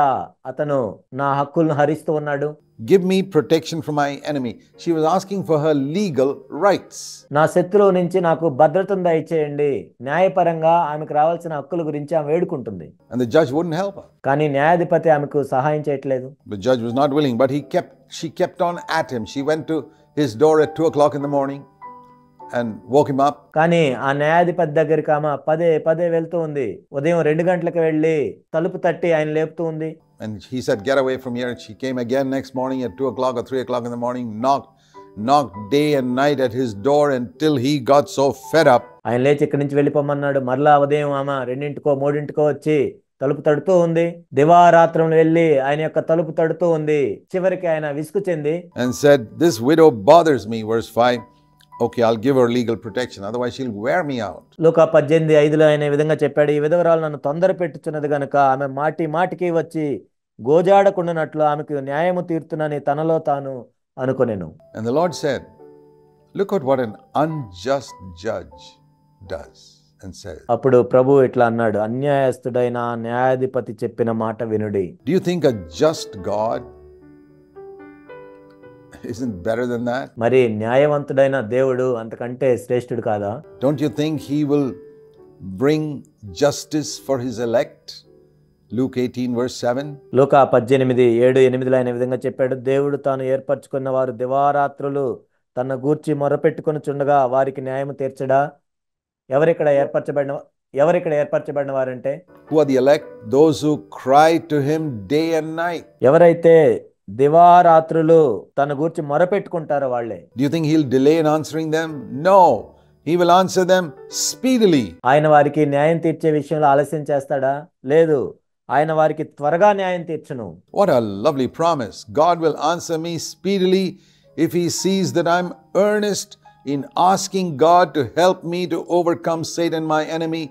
అతను నా హక్కులను హరిస్తూ ఉన్నాడు. Give me protection from my enemy. She was asking for her legal rights. నా శత్రువు నుంచి నాకు భద్రతను దయచేయండి, న్యాయపరంగా ఆమెకు రావాల్సిన హక్కుల గురించి ఆమె వేడుకుంటుంది. And the judge wouldn't help her. కానీ న్యాయాధిపతి ఆమెకు సహాయం చేయట్లేదు. The judge was not willing, but she kept on at him. She went to his door at 2 o'clock in the morning and woke him up. కానీ ఆ న్యాయాధిపతి దగ్గరికి ఆమె పదే పదే వెళ్తూ ఉంది. ఉదయం 2 గంటలకు వెళ్ళి తలుపు తట్టి ఆయన లేపుతూ ఉంది. And he said, get away from here. She came again next morning at 2 o'clock or 3 o'clock in the morning, knocked day and night at his door until he got so fed up. ఆయన లేచి ఇక్కడి నుంచి వెళ్ళిపోమన్నాడు. మరలా ఉదయం ఆమె 2కో 3కో వచ్చి తలుపు తడుతూ ఉంది. దివారాత్రములు వెళ్ళి ఆయన యొక్క తలుపు తడుతూ ఉంది. చివరికి ఆయన విసుగు చెంది and said, this widow bothers me. Verse 5. Okay, I'll give her legal protection, otherwise she'll wear me out. లూకా 18:5లో ఆయన ఈ విధంగా చెప్పాడు, ఈ విధవరాలు నన్ను తొందర పెట్టుచున్నది గనుక ఆమె మాటికి వచ్చి గోజాడకుండానట్లు ఆమెకు న్యాయము తీర్చునని తనలో తాను అనుకొనెను. And the Lord said, look at what an unjust judge does and says. అప్పుడు ప్రభు ఇట్లా అన్నాడు, అన్యాయస్తుడైన న్యాయాధిపతి చెప్పిన మాట వినుడి. Do you think a just God isn't better than that? మరి న్యాయవంతుడైన దేవుడు అంతకంటే శ్రేష్ఠుడు కాదా? Don't you think he will bring justice for his elect? Luke 18 verse 7. లూకా 18:7-8లో ఆయన విధంగా చెప్పాడు, దేవుడు తాను ఏర్పరచుకున్న వారు దివారాత్రులు తన గూర్చి మొరపెట్టుకొని చుండగా వారికి న్యాయం తీర్చడా? ఎవరిక్కడ ఏర్పరచబడిన వారంటే who are the elect? Those who cry to him day and night. ఎవరైతే దివారాత్రులు తన గూర్చి మొరపెట్టుకుంటారో వాళ్ళే. Do you think he'll delay in answering them? No, he will answer them speedily. ఆయన వారికి న్యాయం తీర్చే విషయంలో ఆలస్యం చేస్తాడా? లేదు, ఆయన వారికి త్వరగా న్యాయం తీర్చును. What a lovely promise. God will answer me speedily if he sees that I'm earnest in asking God to help me to overcome Satan, my enemy,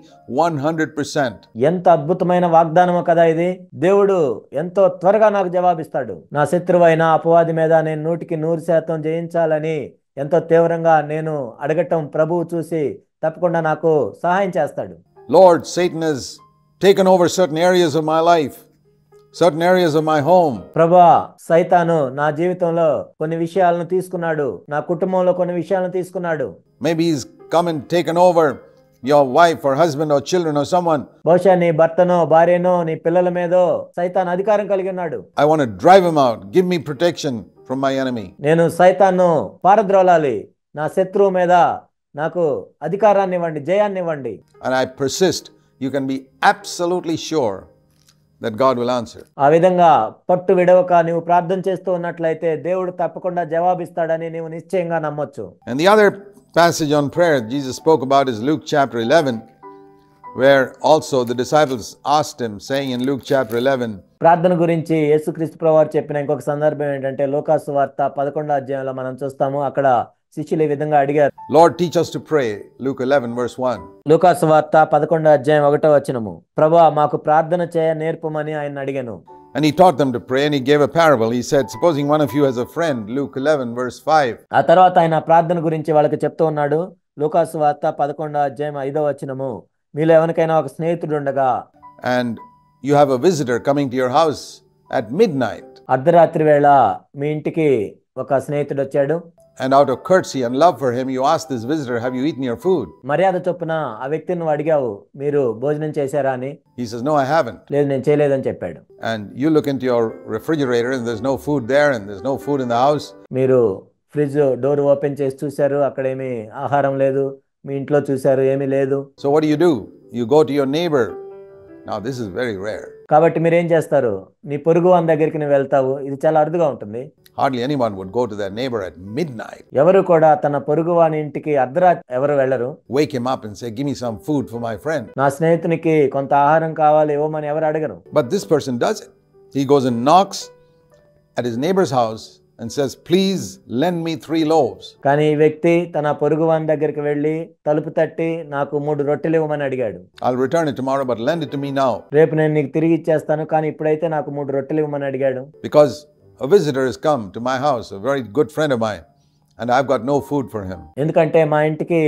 100%. ఎంత అద్భుతమైన వాగ్దానమో కదా ఇది. దేవుడు ఎంతో త్వరగా నాకు జవాబిస్తాడు. నా శత్రువైన అపవాది మీద నేను 100% జయించాలని ఎంతో తీవ్రంగా నేను అడగటం ప్రభువు చూసి తప్పకుండా నాకు సహాయం చేస్తాడు. Lord, Satan has taken over certain areas of my life, certain areas of my home. ప్రభువా, సైతాను నా జీవితంలో కొన్ని విషయాలను తీసుకున్నాడు, నా కుటుంబంలో కొన్ని విషయాలను తీసుకున్నాడు. Maybe he's come and taken over your wife or husband or children or someone. బహుశా నీ భర్తనో భార్యనో నీ పిల్లల మీదో సైతాన్ అధికారం కలిగి ఉన్నాడు. I want to drive him out. Give me protection from my enemy. నేను సైతాన్ను పారద్రోలాలి, నా శత్రువు మీద నాకు అధికారాన్ని ఇవ్వండి, జయాన్ని ఇవ్వండి. and I persist, you can be absolutely sure that God will answer. ఆ విధంగా పట్టు విడవక నీవు ప్రార్థన చేస్తూ ఉన్నట్లయితే దేవుడు తప్పకుండా జవాబిస్తాడని నీవు నిశ్చయంగా నమ్మొచ్చు. And the other passage on prayer Jesus spoke about is Luke chapter 11, where also the disciples asked him, saying in Luke chapter 11, ప్రార్థన గురించి యేసుక్రీస్తు ప్రభువారు చెప్పిన ఇంకొక సందర్భం ఏంటంటే లూకాసు వార్త 11వ అధ్యాయంలో మనం చూస్తాము. అక్కడ శిష్యులు ఈ విధంగా అడిగారు, Lord, teach us to pray. Luke 11 verse 1. లూకాసు వార్త 11వ అధ్యాయం 1వ వచనము, ప్రభువా మాకు ప్రార్థన చేయ నేర్పమని ఆయన అడిగాను. And he taught them to pray, and he gave a parable. He said, supposing one of you has a friend, Luke 11 verse 5. ఆ తర్వాత ఆయన ప్రార్థన గురించి వాళ్ళకి చెప్తూ ఉన్నాడు. లూకాసు వార్త 11వ అధ్యాయం 5వ వచనము, మీలో ఎవరికైనా ఒక స్నేహితుడు ఉండగా, and you have a visitor coming to your house at midnight, అర్ధరాత్రి వేళ మీ ఇంటికి ఒక స్నేహితుడు వచ్చాడు. and out of courtesy and love for him, you ask this visitor, have you eaten your food? మర్యాద చొప్పున ఆ వ్యక్తిని నువ్వు అడిగావు, మీరు భోజనం చేశారా అని. He says, no, I haven't. లేదు, నేను చేయలేదని చెప్పాడు. And you look into your refrigerator and there's no food there, and there's no food in the house. మీరు ఫ్రిడ్జ్ డోర్ ఓపెన్ చేసి చూశారు, అక్కడ ఏమీ ఆహారం లేదు. మీ ఇంట్లో చూశారు, ఏమీ లేదు. So what do? You go to your neighbor. Now this is very rare. కాబట్టి మీరు ఏం చేస్తారు? నీ పొరుగు వాని దగ్గరికి నువ్వు వెళ్తావు. ఇది చాలా అరుదుగా ఉంటుంది. Hardly anyone would go to their neighbor at midnight, ఎవరు కూడా తన పొరుగు వాని ఇంటికి అర్ధరాత్రి ఎవరు వెళ్ళరు. wake him up and say, give me some food for my friend. నా స్నేహితునికి కొంత ఆహారం కావాలి, ఇవ్వమని ఎవరు అడగరు. But this person does it. He goes and knocks at his neighbor's house and says, please lend me 3 loaves. కానీ ఈ వ్యక్తి తన పొరుగు వాని దగ్గరికి వెళ్ళి తలుపు తట్టి నాకు 3 రొట్టెలు ఇవ్వమని అడిగాడు. I'll return it tomorrow, but lend it to me now. రేపు నేను నీకు తిరిగి ఇచ్చేస్తాను, కానీ ఇప్పుడైతే నాకు 3 రొట్టెలు ఇవ్వమని అడిగాడు. Because a visitor has come to my house, a very good friend of mine, and I've got no food for him. ఎందుకంటే మా ఇంటికి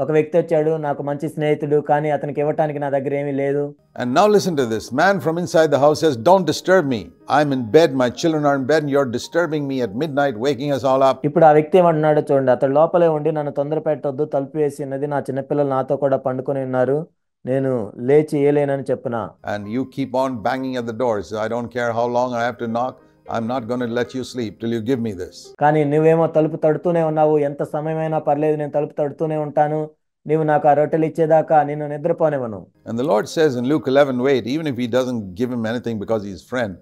ఒక వ్యక్తి వచ్చాడు, నాకు మంచి స్నేహితుడు, కానీ అతనికి ఇవ్వటానికి నా దగ్గర ఏమీ లేదు. And now listen to this. Man from inside the house says, don't disturb me. I'm in bed, my children are in bed, and you're disturbing me at midnight, waking us all up. ఇప్పుడు ఆ వ్యక్తి ఏమంటున్నాడో చూడండి. అతడు లోపలే ఉండి నన్ను తొందర పెట్టొద్దు, తలుపు వేసి ఉన్నది, నా చిన్నపిల్లలు నాతో కూడా పండుకొని ఉన్నారు, నేను లేచి ఏలేనని చెప్పునా. And you keep on banging at the doors. I don't care how long I have to knock. I'm not going to let you sleep till you give me this. కానీ నువ్వేమో తలుపు తడుతూనే ఉన్నావు, ఎంత సమయమైనా పర్లేదు, నేను తలుపు తడుతూనే ఉంటాను, నీవు నాకు ఆ రొట్టెలు ఇచ్చేదాకా నేను నిద్రపోనివ్వను. And the Lord says in Luke 11, wait, even if he doesn't give him anything because he's friend,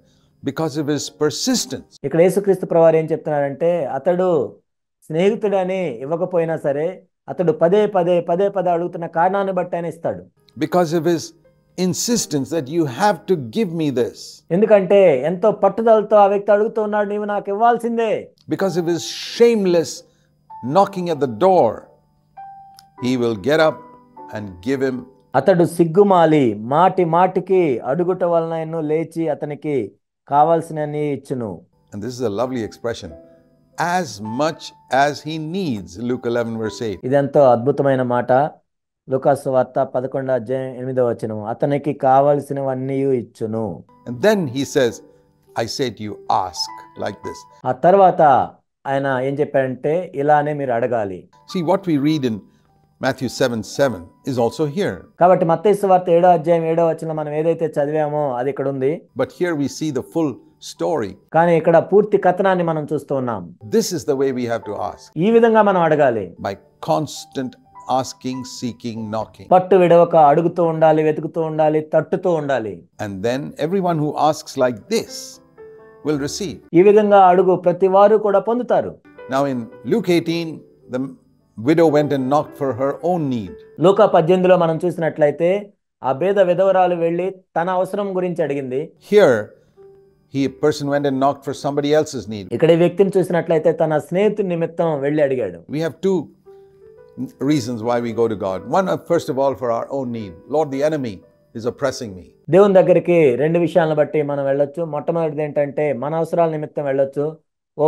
because of his persistence. ఇక్కడ యేసుక్రీస్తు ప్రభువారు ఏం చెప్తున్నాడంటే, అతడు స్నేహితుడని ఇవ్వకపోయినా సరే, అతడు పదే పదే అడుగుతున్న కారణాన్ని బట్టి ఆయన ఇస్తాడు. Because of his insistence that you have to give me this. ఎందుకంటే ఎంతో పట్టుదలతో ఆ వ్యక్తి అడుగుతూ ఉన్నాడు, నీవు నాకు ఇవ్వాల్సిందే. Because of his shameless knocking at the door, he will get up and give him. అతడు సిగ్గుమాలి మాటికి అడుగుట వలన ఎన్నో లేచి అతనికి కావాల్సినన్ని ఇచ్చును. And this is a lovely expression. As much as he needs. Luke 11 verse 8. ఇదెంతో అద్భుతమైన మాట. లూకాసు వార్త 11వ అధ్యాయం 8వ వచనం, అతనికి కావాల్సినవన్నీ ఇచ్చును. And then he says, I say to you, ask like this. ఆ తర్వాత ఆయన ఏం చెప్పాడంటే, ఇలానే మీరు అడగాలి. See, what we read in Matthew 7:7 is also here. కాబట్టి మత్తయి సువార్త 7వ అధ్యాయం 7వ వచనం మనం ఏదైతే చదివామో అది ఇక్కడ ఉంది. But here we see the full story. కానీ ఇక్కడ పూర్తి కథనాన్ని మనం చూస్తూ ఉన్నాం. This is the way we have to ask. ఈ విధంగా మనం అడగాలి. By constant asking, seeking, knocking. పట్టు విడవక అడుగుతూ ఉండాలి, వెతుకుతూ ఉండాలి, తట్టుతూ ఉండాలి. And then everyone who asks like this will receive. ఈ విధంగా అడుగు ప్రతి వారు కూడా పొందుతారు. Now in Luke 18, the widow went and knocked for her own need. లూకా 18లో మనం చూసినట్లయితే ఆ పేద విధవరాలు వెళ్ళి తన అవసరం గురించి అడిగింది. Here a person went and knocked for somebody else's need. ఇక్కడ ఈ వ్యక్తిని చూసినట్లయితే తన స్నేహితుడి నిమిత్తం వెళ్ళి అడిగాడు. We have 2 reasons why we go to God. One, first of all, for our own need. Lord, the enemy is oppressing me. దేవుని దగ్గరికి 2 విషయాలను బట్టి మనం వెళ్ళొచ్చు. మొట్టమొదటిది ఏంటంటే మన అవసరాల నిమిత్తం వెళ్ళొచ్చు. ఓ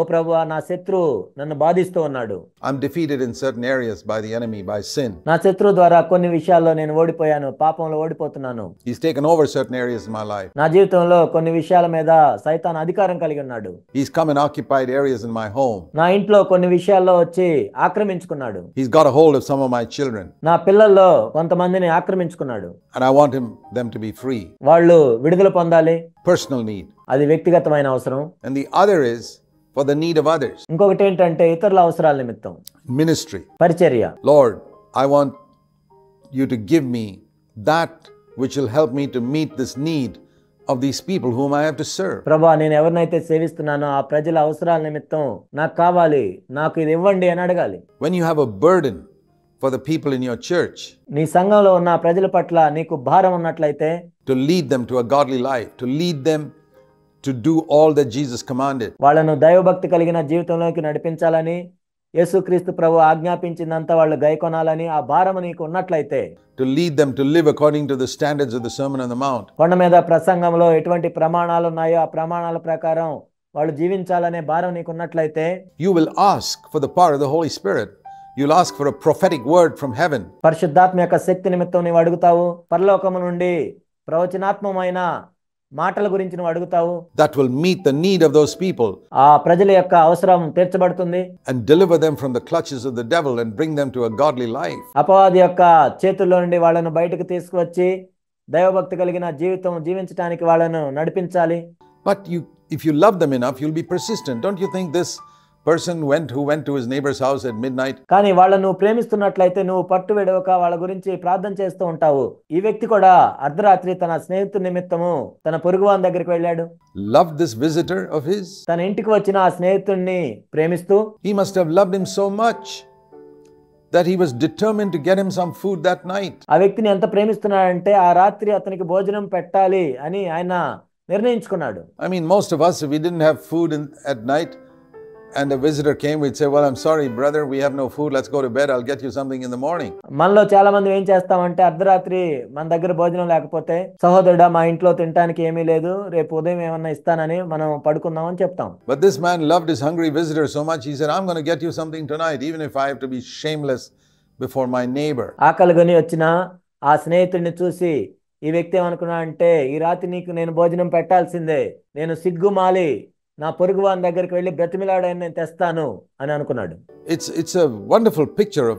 ప్రభువా నా శత్రువు నన్ను బాధిస్తూ ఉన్నాడు. I'm defeated in certain areas by the enemy, by sin. నా శత్రువు ద్వారా కొన్ని విషయాల్లో నేను ఓడిపోయాను, పాపంలో ఓడిపోతున్నాను. He's taken over certain areas in my life. నా జీవితంలో కొన్ని విషయాల మీద సైతాన్ అధికారం కలిగి ఉన్నాడు. He's come and occupied areas in my home. నా ఇంట్లో కొన్ని విషయాల్లో వచ్చి ఆక్రమించుకున్నాడు. He's got a hold of some of my children. నా పిల్లల్లో కొంతమందిని ఆక్రమించుకున్నాడు. And I want them to be free. వాళ్ళు విడుదల పొందాలి. Personal need. అది వ్యక్తిగతమైన అవసరం. And the other is for the need of others. ఇంకొకటి ఏంటంటే ఇతరుల అవసరాల నిమిత్తం Ministry. పరిచర్య. Lord, I want you to give me that which will help me to meet this need of these people whom I have to serve. ప్రభువా, నేను ఎవరినైతే సేవిస్తున్నానో ఆ ప్రజల అవసరాల నిమిత్తం నాకు కావాలి, నాకు ఇది ఇవ్వండి అని అడగాలి. When you have a burden for the people in your church, నీ సంఘంలో ఉన్న ప్రజల పట్ల నీకు భారం ఉన్నట్లయితే to lead them to a godly life, to lead them to do all that Jesus commanded, వాళ్ళను దైవభక్తి కలిగిన జీవితంలోకి నడిపించాలని యేసుక్రీస్తు ప్రభు ఆజ్ఞాపించిందంతా వాళ్ళు గైకొనాలని ఆ భారము నీకు ఉన్నట్లయితే, to lead them to live according to the standards of the Sermon on the Mount, కొండ మీద ప్రసంగంలో ఎటువంటి ప్రమాణాలు ఉన్నాయో ఆ ప్రమాణాల ప్రకారం వాళ్ళు జీవించాలనే భారం నీకు ఉన్నట్లయితే, you will ask for the power of the Holy Spirit. You'll ask for a prophetic word from heaven. పరిశుద్ధాత్మ యొక్క శక్తి నిమిత్తం నీవు అడుగుతావు. పరలోకము నుండి ప్రవచనాత్మకమైన మాటల గురించి నువ్వు అడుగుతావు. That will meet the need of those people ఆ ప్రజల యొక్క అవసరం తీర్చబడుతుంది. and deliver them from the clutches of the devil and bring them to a godly life. అపవాది యొక్క చేతుల్లో నుండి వాళ్ళను బయటకు తీసుకువచ్చి దైవభక్తి కలిగిన జీవితం జీవించడానికి వాళ్ళను నడిపించాలి. But if you love them enough, you'll be persistent. Don't you think this person who went to his neighbor's house at midnight? కానీ వాళ్ళను ప్రేమిస్తున్నట్లయితే నువ్వు పట్టు విడవక వాళ్ళ గురించి ప్రార్థన చేస్తూ ఉంటావు. ఈ వ్యక్తి కూడా అర్ధరాత్రి తన స్నేహితుడి నిమిత్తము తన పొరుగువాని దగ్గరికి వెళ్ళాడు. Loved this visitor of his? తన ఇంటికి వచ్చిన ఆ స్నేహితుడిని ప్రేమిస్తూ, He must have loved him so much that he was determined to get him some food that night. ఆ వ్యక్తిని ఎంత ప్రేమిస్తున్నాడంటే ఆ రాత్రి అతనికి భోజనం పెట్టాలి అని ఆయన నిర్ణయించుకున్నాడు. I mean, most of us, if we didn't have food at night and a visitor came, we'd say, well, I'm sorry, brother, we have no food. Let's go to bed. I'll get you something in the morning. మనలో చాలా మంది ఏం చేస్తామంటే అర్ధరాత్రి మన దగ్గర భోజనం లేకపోతే, సహోదరుడా మా ఇంట్లో తినడానికి ఏమీ లేదు, రేపు ఉదయం ఏమన్నా ఇస్తానని మనం పడుకుందాం అని చెప్తాం. But this man loved his hungry visitor so much, he said, I'm going to get you something tonight, even if I have to be shameless before my neighbor. ఆకలిగొని వచ్చిన ఆ స్నేహితుడిని చూసి ఈ వ్యక్తి ఏమనుకున్నా అంటే, ఈ రాత్రి నీకు నేను భోజనం పెట్టాల్సిందే, నేను సిగ్గుమాలి నా పొరుగు వాని దగ్గరికి వెళ్ళి బ్రతిమిలాడని నేను తెస్తాను అని అనుకున్నాడు. It's a wonderful picture of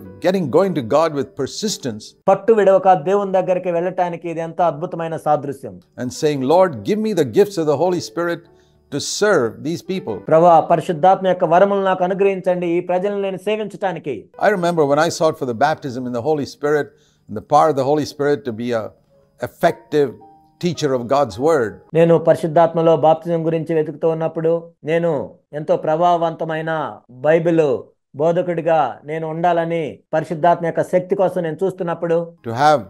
going to God with persistence పట్టు విడవక దేవుని దగ్గరికి వెళ్ళటానికి ఇది ఎంత అద్భుతమైన సాదృశ్యం. and saying, Lord, give me the gifts of the Holy Spirit to serve these people. ప్రభువా, పరిశుద్ధాత్మ యొక్క వరములు నాకు అనుగ్రహించండి ఈ ప్రజలను నేను సేవించడానికి. I remember when I sought for the baptism in the Holy Spirit and the power of the Holy Spirit to be a effective teacher of God's word. నేను పరిశుద్ధాత్మలో బాప్తిజం గురించి వెతుకుతూ ఉన్నప్పుడు, నేను ఎంతో ప్రభావవంతమైన బైబిల్ బోధకుడిగా నేను ఉండాలని పరిశుద్ధాత్మ యొక్క శక్తి కోసం నేను చూస్తున్నప్పుడు, to have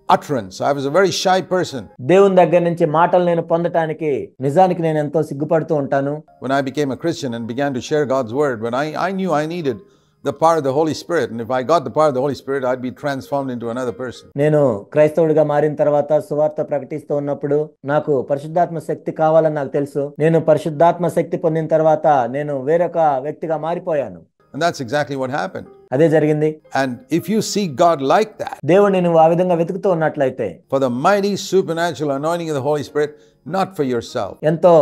utterance. I was a very shy person. దేవుని దగ్గర నుంచి మాటలు నేను పొందటానికి నిజానికి నేను ఎంతో సిగ్గుపడుతూ ఉంటాను. When I became a Christian and began to share God's word, when I knew I needed the power of the Holy Spirit, and if I got the power of the Holy Spirit, I'd be transformed into another person. నేను క్రైస్తవుడిగా మారిన తర్వాత సువార్త ప్రకటిస్తూ ఉన్నప్పుడు నాకు పరిశుద్ధాత్మ శక్తి కావాలని నాకు తెలుసు. నేను పరిశుద్ధాత్మ శక్తి పొందిన తర్వాత నేను వేరొక వ్యక్తిగా మారిపోయాను. And that's exactly what happened. అదే జరిగింది. And if you seek God like that, దేవుడిని నువ్వు ఆ విధంగా వెతుకుతూ ఉన్నట్లయితే, for the mighty supernatural anointing of the Holy Spirit, not for yourself, ఎంతో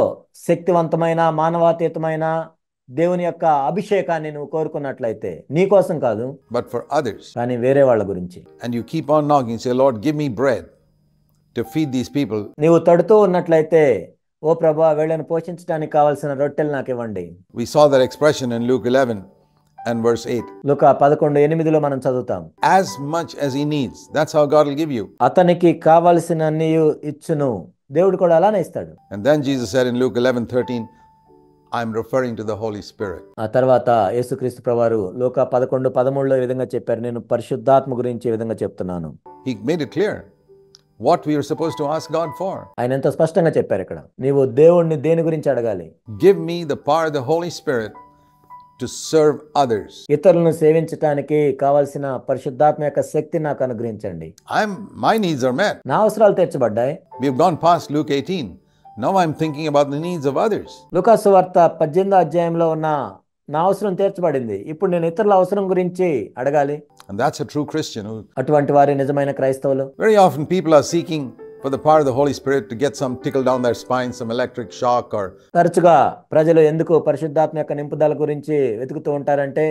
శక్తివంతమైన మానవాతీతమైన దేవుని యొక్క అభిషేకాన్ని నువ్వు కోరుకున్నట్లయితే నీ కోసం కాదు, but for others, కానీ వేరే వాళ్ళ గురించి. and you keep on knocking, say, Lord, give me bread to feed these people. నీవు తడుతూ ఉన్నట్లయితే, ఓ ప్రభువా వీళ్ళని పోషించడానికి కావాల్సిన రొట్టెలు నాకు ఇవ్వండి. We saw that expression in Luke 11 and verse 8. లూకా 11:8 మనం చదువుతాం. As much as he needs, that's how God will give you. అతనికి కావలసినన్ని ఇచ్చును, దేవుడు కూడా అలానే ఇస్తాడు. And then Jesus said in Luke 11:13, I'm referring to the Holy Spirit. ఆ తర్వాత యేసుక్రీస్తు ప్రభువారు లూకా 11:13 ఈ విధంగా చెప్పారు, నేను పరిశుద్ధాత్మ గురించి ఈ విధంగా చెప్తున్నాను. He made it clear what we are supposed to ask God for. ఆయన ఎంతో స్పష్టంగా చెప్పారు ఇక్కడ, నీవు దేవుణ్ణి దేని గురించి అడగాలి? Give me the power of the Holy Spirit to serve others. ఇతరులను సేవించడానికి కావాల్సిన పరిశుద్ధాత్మ యొక్క శక్తి నాకు అనుగ్రహించండి. My needs are met. నా అవసరాలు తీర్చబడ్డాయి. We have gone past Luke 18. Now I'm thinking about the needs of others. లూకా సువార్త 18వ అధ్యాయంలో ఉన్న నా అవసరం తీర్చబడింది, ఇప్పుడు నేను ఇతరుల అవసరం గురించి అడగాలి. And that's a true Christian. అటువంటి వారి నిజమైన క్రైస్తవులు. Very often people are seeking for the power of the Holy Spirit to get some tickle down their spine, some electric shock or... తరచుగా ప్రజలు ఎందుకు పరిశుద్ధాత్మ యొక్క నింపుదల గురించి వెతుకుతూ ఉంటారంటే,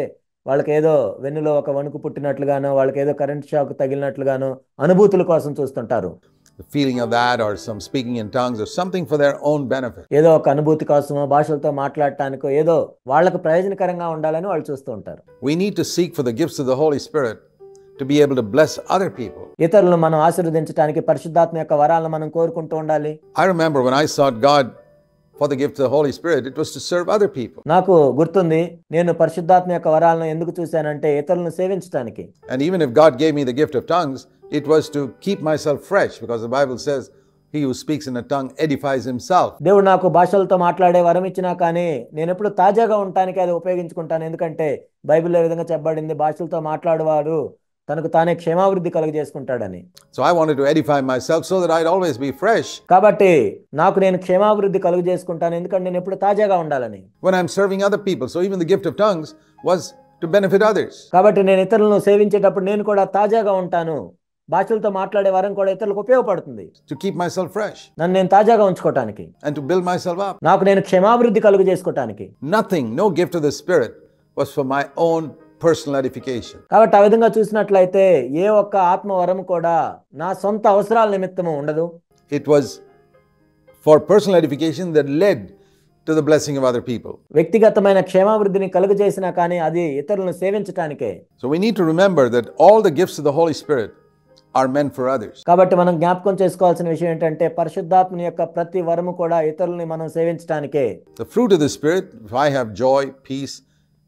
వాళ్ళకి ఏదో వెన్నులో ఒక వణుకు పుట్టినట్లుగానో, వాళ్ళకి ఏదో కరెంట్ షాక్ తగిలినట్లుగానో అనుభూతుల కోసం చూస్తుంటారు. the feeling of that, or some speaking in tongues, or something for their own benefit. ఏదో ఒక అనుభూతి కోసమో భాషలతో మాట్లాడటానికో ఏదో వాళ్ళకు ప్రయోజనకరంగా ఉండాలని వాళ్ళు చూస్తూ ఉంటారు. We need to seek for the gifts of the Holy Spirit to be able to bless other people. ఇతరులను మనం ఆశీర్వదించడానికి పరిశుద్ధాత్మ యొక్క వరాలను మనం కోరుకుంటూ ఉండాలి. I remember when I sought God for the gift of the Holy Spirit, it was to serve other people. నాకు గుర్తుంది, నేను పరిశుద్ధాత్మ యొక్క వరాలను ఎందుకు చూశానంటే ఇతరులను సేవించడానికి. And even if God gave me the gift of tongues, it was to keep myself fresh, because the Bible says he who speaks in a tongue edifies himself. దేవుడు నాకు భాషలతో మాట్లాడే వరం ఇచ్చినా కానీ నేను ఎప్పుడు తాజాగా ఉండటానికి అది ఉపయోగించుకుంటాను. ఎందుకంటే బైబిల్లో ఈ విధంగా చెప్పబడింది, భాషలతో మాట్లాడేవాడు తనకు తానే క్షేమాభివృద్ధి కలుగజేసుకుంటాడని. So I wanted to edify myself so that I'd always be fresh. కాబట్టి నాకు నేను క్షేమాభివృద్ధి కలుగజేసుకుంటాను, ఎందుకంటే నేను ఎప్పుడు తాజాగా ఉండాలని. When I'm serving other people, so even the gift of tongues was to benefit others. కాబట్టి నేను ఇతరులను సేవించేటప్పుడు నేను కూడా తాజాగా ఉంటాను. భాషలతో మాట్లాడే వరం కూడా ఇతరులకు ఉపయోగపడుతుంది. To keep myself fresh. నన్ను నేను తాజాగా ఉంచుకోవటానికి. And to build myself up. నాకు నేను క్షేమాభివృద్ధి కలుగజేసుకోవటానికి. Nothing, no gift of the Spirit was for my own personal edification. కాబట్టి ఆ విధంగా చూసినట్లయితే ఏ ఒక్క ఆత్మ వరం కూడా నా సొంత అవసరాల నిమిత్తము ఉండదు. It was for personal edification that led to the blessing of other people. వ్యక్తిగతమైన క్షేమాభివృద్ధిని కలుగజేసినా కానీ అది ఇతరులను సేవించటానికే. So we need to remember that all the gifts of the Holy Spirit are meant for others. కాబట్టి మనం జ్ఞాపకం చేసుకోవాల్సిన విషయం ఏంటంటే పరిశుద్ధాత్మని యొక్క ప్రతి వరము కూడా ఇతరుల్ని మనం సేవించటానికే. The fruit of the Spirit, if I have joy, peace,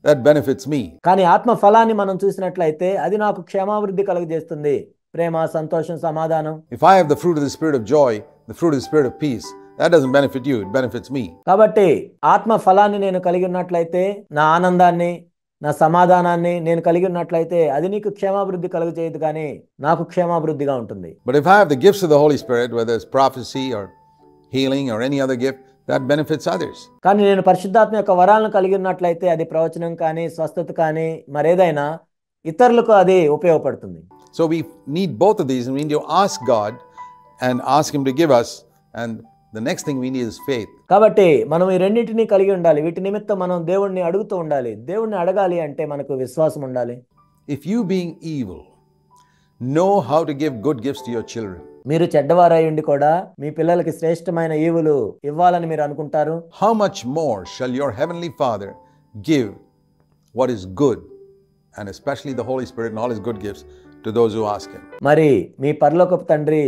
that benefits me. కానీ ఆత్మ ఫలాన్ని మనం చూసినట్లయితే అది నాకు క్షేమాభివృద్ధి కలుగజేస్తుంది. ప్రేమ, సంతోషం, సమాధానం. If I have the fruit of the Spirit of joy, the fruit of the Spirit of peace, that doesn't benefit you, it benefits me. కాబట్టి ఆత్మ ఫలాన్ని నేను కలిగి ఉన్నట్లయితే, నా ఆనందాన్ని, నా సమాధానాన్ని నేను కలిగి ఉన్నట్లయితే అది నీకు క్షేమాభివృద్ధి కలుగజేయదు, కానీ నాకు క్షేమాభివృద్ధిగా ఉంటుంది. But if I have the gifts of the Holy Spirit, whether it's prophecy or healing or any other gift, that benefits others. కానీ నేను పరిశుద్ధాత్మ యొక్క వరాలను కలిగి ఉన్నట్లయితే అది ప్రవచనం కానీ, స్వస్థత కానీ, మరేదైనా ఇతరులకు అది ఉపయోగపడుతుంది. So we need both of these, and we need to ask God and ask him to give us, and the next thing we need is faith. కాబట్టి మనం ఈ రెండింటినీ కలిగి ఉండాలి. వీటి నిమిత్తం మనం దేవుణ్ణి అడుగుతూ ఉండాలి. దేవుణ్ణి అడగాలి అంటే మనకు విశ్వాసం ఉండాలి. If you, being evil, know how to give good gifts to your children, మీరు చెడ్డవారై ఉండి కూడా మీ పిల్లలకి శ్రేష్టమైన ఈవులు ఇవ్వాలని మీరు అనుకుంటారు, how much more shall your heavenly Father give what is good, and especially the Holy Spirit and all his good gifts, to those who ask him. మరి మీ పరలోకపు తండ్రి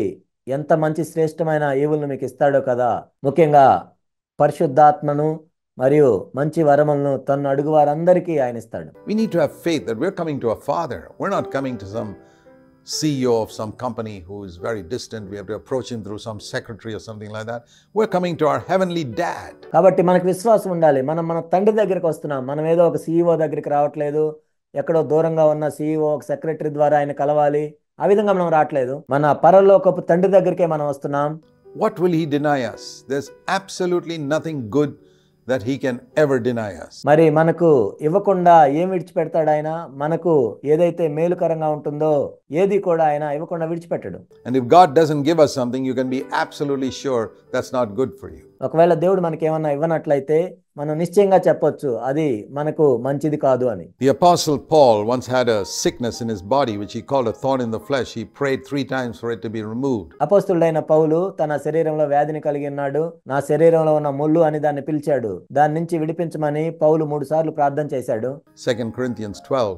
ఎంత మంచి శ్రేష్టమైన ఈవులను మీకు ఇస్తాడో కదా. ముఖ్యంగా పరిశుద్ధాత్మను మరియు మంచి వరములను తన్ను అడుగు వారందరికీ ఆయన ఇస్తాడు. We need to have faith that we're coming to a Father. We're not coming to some CEO of some company who is very distant. We have to approach him through some secretary or something like that. We're coming to our heavenly dad. కాబట్టి మనకు విశ్వాసం ఉండాలి. మనం మన తండ్రి దగ్గరికి వస్తున్నాం. మనం ఏదో ఒక CEO దగ్గరికి రావట్లేదు. ఎక్కడో దూరంగా ఉన్న CEO ఒక సెక్రటరీ ద్వారా ఆయన కలవాలి, ఆ విధంగా మనం రావట్లేదు. మన పరలోకపు తండ్రి దగ్గరికే మనం వస్తున్నాం. What will he deny us? There's absolutely nothing good that he can ever deny us. మరి మనకు ఇవ్వకుండా ఏం విడిచిపెడతాడు ఆయన? మనకు ఏదైతే మేలుకరంగా ఉంటుందో ఏది కూడా ఆయన ఇవ్వకుండా విడిచిపెట్టడు. And if God doesn't give us something, you can be absolutely sure that's not good for you. ఒకవేళ దేవుడు మనకి ఏమన్నా ఇవ్వనట్లయితే మనం నిశ్చయంగా చెప్పొచ్చు అది మనకు మంచిది కాదు అని. The Apostle Paul once had a sickness in his body which he called a thorn in the flesh. He prayed 3 times for it to be removed. అపోస్తలుడైన పౌలు తన శరీరంలో వ్యాధిని కలిగి ఉన్నాడు. నా శరీరంలో ఉన్న ముళ్ళు అని దాన్ని పిలిచాడు. దాని నుంచి విడిపించమని పౌలు 3 సార్లు ప్రార్థన చేశాడు. 2 Corinthians 12,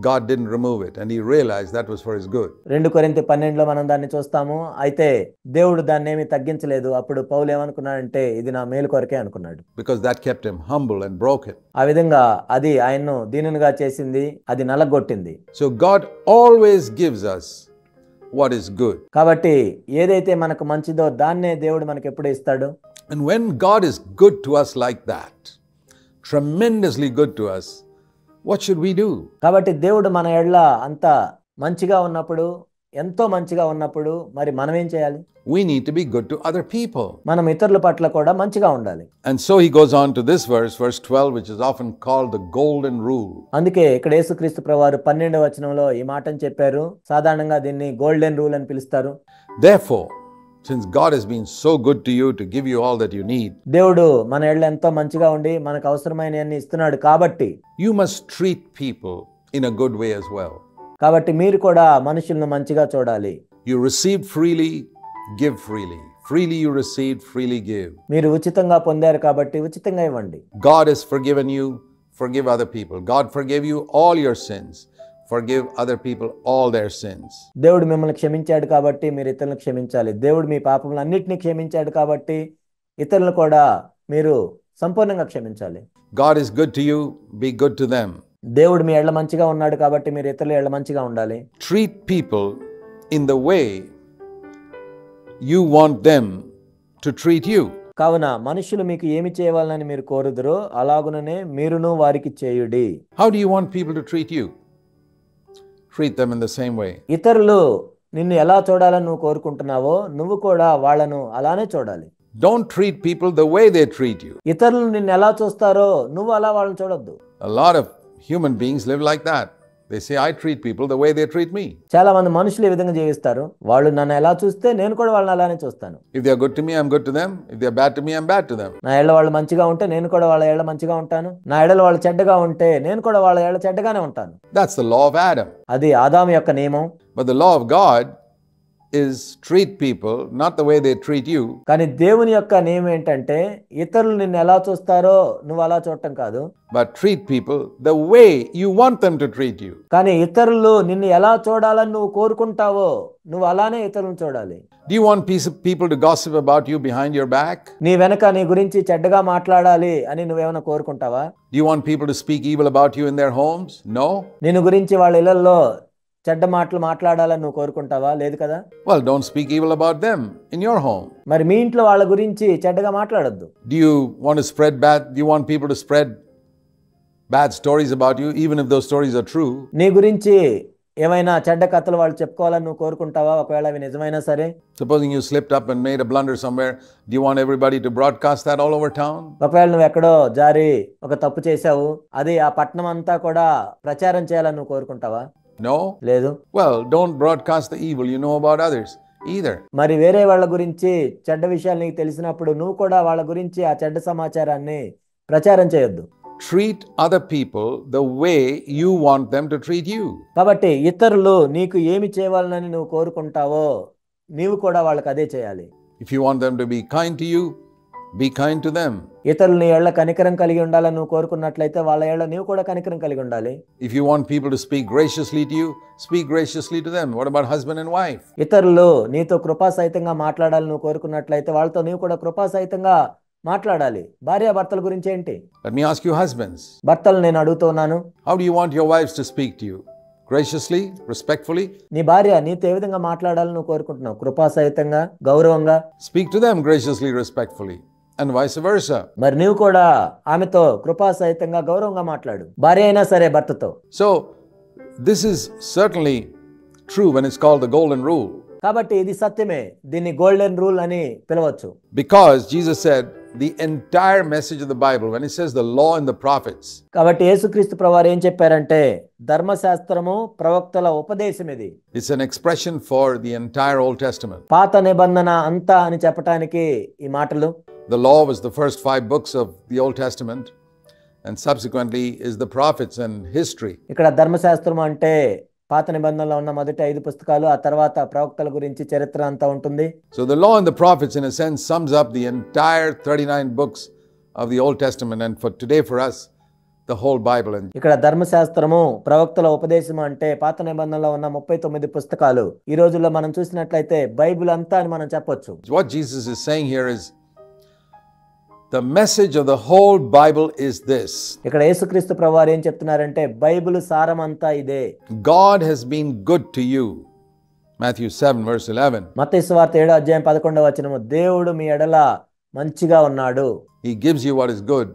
God didn't remove it, and he realized that was for his good. 2 కొరింథీ 12లో మనం దాన్ని చూస్తాము. అయితే దేవుడు దాన్ని ఏమీ తగ్గించలేదు. అప్పుడు పౌలు ఏమనుకున్నాడంటే ఇది నా మేలు కొరకే అనుకున్నాడు. Because that kept him humble and broken. ఆ విధంగా అది ఆయన్ను దీనునిగా చేసింది, అది నలగొట్టింది. So God always gives us what is good. కాబట్టి ఏదైతే మనకు మంచిదో దాన్నే దేవుడు మనకు ఎప్పుడు ఇస్తాడు. And when God is good to us like that, tremendously good to us, what should we do? కాబట్టి దేవుడు మన ఎడల అంత మంచిగా ఉన్నప్పుడు, ఎంతో మంచిగా ఉన్నప్పుడు మరి మనం ఏం చేయాలి? We need to be good to other people. మనం ఇతరుల పట్ల కూడా మంచిగా ఉండాలి. And so he goes on to this verse 12, which is often called the golden rule. అందుకే ఇక్కడ యేసుక్రీస్తు ప్రభువారు 12వ వచనంలో ఈ మాటను చెప్పారు. సాధారణంగా దీన్ని గోల్డెన్ రూల్ అని పిలుస్తారు. Therefore, since God has been so good to you to give you all that you need, దేవుడు మన ఎడల ఎంతో మంచిగా ఉండి మనకు అవసరమైనవన్నీ ఇస్తున్నాడు కాబట్టి you must treat people in a good way as well. కాబట్టి మీరు కూడా మనుషులను మంచిగా చూడాలి. You received freely, give freely. Freely you received, freely give. మీరు ఉచితంగా పొందారు కాబట్టి ఉచితంగా ఇవ్వండి. God has forgiven you, forgive other people. God forgave you all your sins. Forgive other people all their sins. దేవుడు మిమ్మల్ని క్షమించాడు కాబట్టి మీరు ఇతరులను క్షమించాలి. దేవుడు మీ పాపములన్నిటిని క్షమించాడు కాబట్టి ఇతరులను కూడా మీరు సంపూర్ణంగా క్షమించాలి. God is good to you, be good to them. దేవుడు మీ ఎడల మంచిగా ఉన్నాడు కాబట్టి మీరు ఇతరుల ఎడల మంచిగా ఉండాలి. Treat people in the way you want them to treat you. కావున మనుషులు మీకు ఏమి చేయవాలని మీరు కోరుదురో అలాగుననే మీరును వారికి చేయుడి. How do you want people to treat you? Treat them in the same way. ఇతరులు నిన్ను ఎలా చూడాలని నువ్వు కోరుకుంటున్నావో నువ్వు కూడా వాళ్ళను అలానే చూడాలి. Don't treat people the way they treat you. ఇతరులు నిన్ను ఎలా చూస్తారో నువ్వు అలా వాళ్ళని చూడొద్దు. A lot of human beings live like that. They say, I treat people the way they treat me. చాలా మంది మనుషులు ఈ విధంగా జీవిస్తారు. వాళ్ళు నన్ను ఎలా చూస్తే నేను కూడా వాళ్ళని అలానే చూస్తాను. If they are good to me, I'm good to them. If they are bad to me, I'm bad to them. నా ఏళ్ళ వాళ్ళు మంచిగా ఉంటే నేను కూడా వాళ్ళ ఏళ్ళ మంచిగా ఉంటాను. నా ఏళ్ళ వాళ్ళు చెడ్డగా ఉంటే నేను కూడా వాళ్ళ ఏళ్ళ చెడ్డగానే ఉంటాను. That's the law of Adam. అది ఆదాము యొక్క నియమం. But the law of God is treat people not the way they treat you. కానీ దేవుని యొక్క నియమం ఏంటంటే ఇతరులు నిన్ను ఎలా చూస్తారో నువ్వు అలా చూడటం కాదు. But treat people the way you want them to treat you. కానీ ఇతరులు నిన్ను ఎలా చూడాలని నువ్వు కోరుకుంటావో నువ్వు అలానే ఇతరులను చూడాలి. Do you want people to gossip about you behind your back? నీ వెనక నీ గురించి చెడ్డగా మాట్లాడాలి అని నువ్వేమైనా కోరుకుంటావా? Do you want people to speak evil about you in their homes? No. నిన్ను గురించి వాళ్ళ ఇళ్లలో చెడ్డ మాటలు మాట్లాడాలని నువ్వు కోరుకుంటావా? లేదు కదా. Well, don't speak evil about them in your home. మరి మీ ఇంట్లో వాళ్ళ గురించి చెడ్డగా మాట్లాడొద్దు. Do you want to spread bad? Do you want people to spread bad stories about you, even if those stories are true? నీ గురించి ఏమైనా చెడ్డ కథలు వాళ్ళు చెప్పుకోవాలని నువ్వు కోరుకుంటావా? ఒకవేళ అవి నిజమైనా సరే. Supposing you slipped up and made a blunder somewhere, do you want everybody to broadcast that all over town? ఒకవేళ నువ్వు ఎక్కడో జారి ఒక తప్పు చేశావు, అది ఆ పట్టణం అంతా కూడా ప్రచారం చేయాలని నువ్వు కోరుకుంటావా? No. లేదు. Well, don't broadcast the evil you know about others either. మరి వేరే వాళ్ళ గురించి చెడ్డ విషయాలు నీకు తెలిసినప్పుడు నువ్వు కూడా వాళ్ళ గురించి ఆ చెడ్డ సమాచారాన్ని ప్రచారం చేయొద్దు. Treat other people the way you want them to treat you. కాబట్టి ఇతరులు నీకు ఏమి చేయవాలని నువ్వు కోరుకుంటావో నీవు కూడా వాళ్ళకి అదే చేయాలి. If you want them to be kind to you, be kind to them. ఇతరులు నీ ఏళ్ల కనికరం కలిగి ఉండాలని నువ్వు కోరుకున్నట్లయితే వాళ్ళ ఏళ్ల నీవు కూడా కనికరం కలిగి ఉండాలి. If you want people to speak graciously to you, speak graciously to them. What about husband and wife? ఇతరులు నీతో కృపాసహితంగా మాట్లాడాలని నువ్వు కోరుకున్నట్లయితే వాళ్ళతో నీవు కూడా కృపాసహితంగా మాట్లాడాలి. భార్యాభర్తల గురించి ఏంటి? Let me ask you husbands. భర్తలు నేను అడుగుతున్నాను. How do you want your wives to speak to you? Graciously, respectfully? నీ భార్య నీతో ఏ విధంగా మాట్లాడాలని నువ్వు కోరుకుంటున్నావు? కృపాసహితంగా, గౌరవంగా? Speak to them graciously, respectfully. And vice versa. మరి నీవు కూడా ఆమెతో కృపాసహితంగా గౌరవంగా మాట్లాడు. భార్య అయినా సరే భర్తతో. So, this is certainly true when it's called the golden rule. కాబట్టి ఇది సత్యమే. దీన్ని గోల్డెన్ రూల్ అని పిలవచ్చు. Because Jesus said the entire message of the Bible, when it says the law and the prophets. కాబట్టి యేసుక్రీస్తు ప్రభువారు ఏం చెప్పారంటే ధర్మశాస్త్రము ప్రవక్తల ఉపదేశం ఇది. It's an expression for the entire Old Testament. పాత నిబంధన అంతా అని చెప్పడానికి ఈ మాటలు. The law was the first 5 books of the Old Testament, and subsequently is the prophets and history. ఇక్కడ ధర్మశాస్త్రం అంటే పాత నిబంధనలో ఉన్న మొదటి 5 పుస్తకాలు, ఆ తర్వాత ప్రవక్తల గురించి చరిత్ర అంతా ఉంటుంది. So the law and the prophets in a sense sums up the entire 39 books of the Old Testament, and for today for us the whole Bible. And ఇక్కడ ధర్మశాస్త్రము ప్రవక్తల ఉపదేశం అంటే పాత నిబంధనలో ఉన్న 39 పుస్తకాలు. ఈ రోజుల్లో మనం చూసినట్లయితే బైబిల్ అంతా అని మనం చెప్పొచ్చు. what Jesus is saying here is the message of the whole Bible is this. ఇక్కడ యేసుక్రీస్తు ప్రభువారు ఏం చెప్తున్నారంటే బైబిల్ సారం అంతా ఇదే. God has been good to you. Matthew 7 verse 11. మత్తయి సువార్త 7వ అధ్యాయం 11వ వచనము దేవుడు మీ ఎడల మంచిగా ఉన్నాడు. He gives you what is good.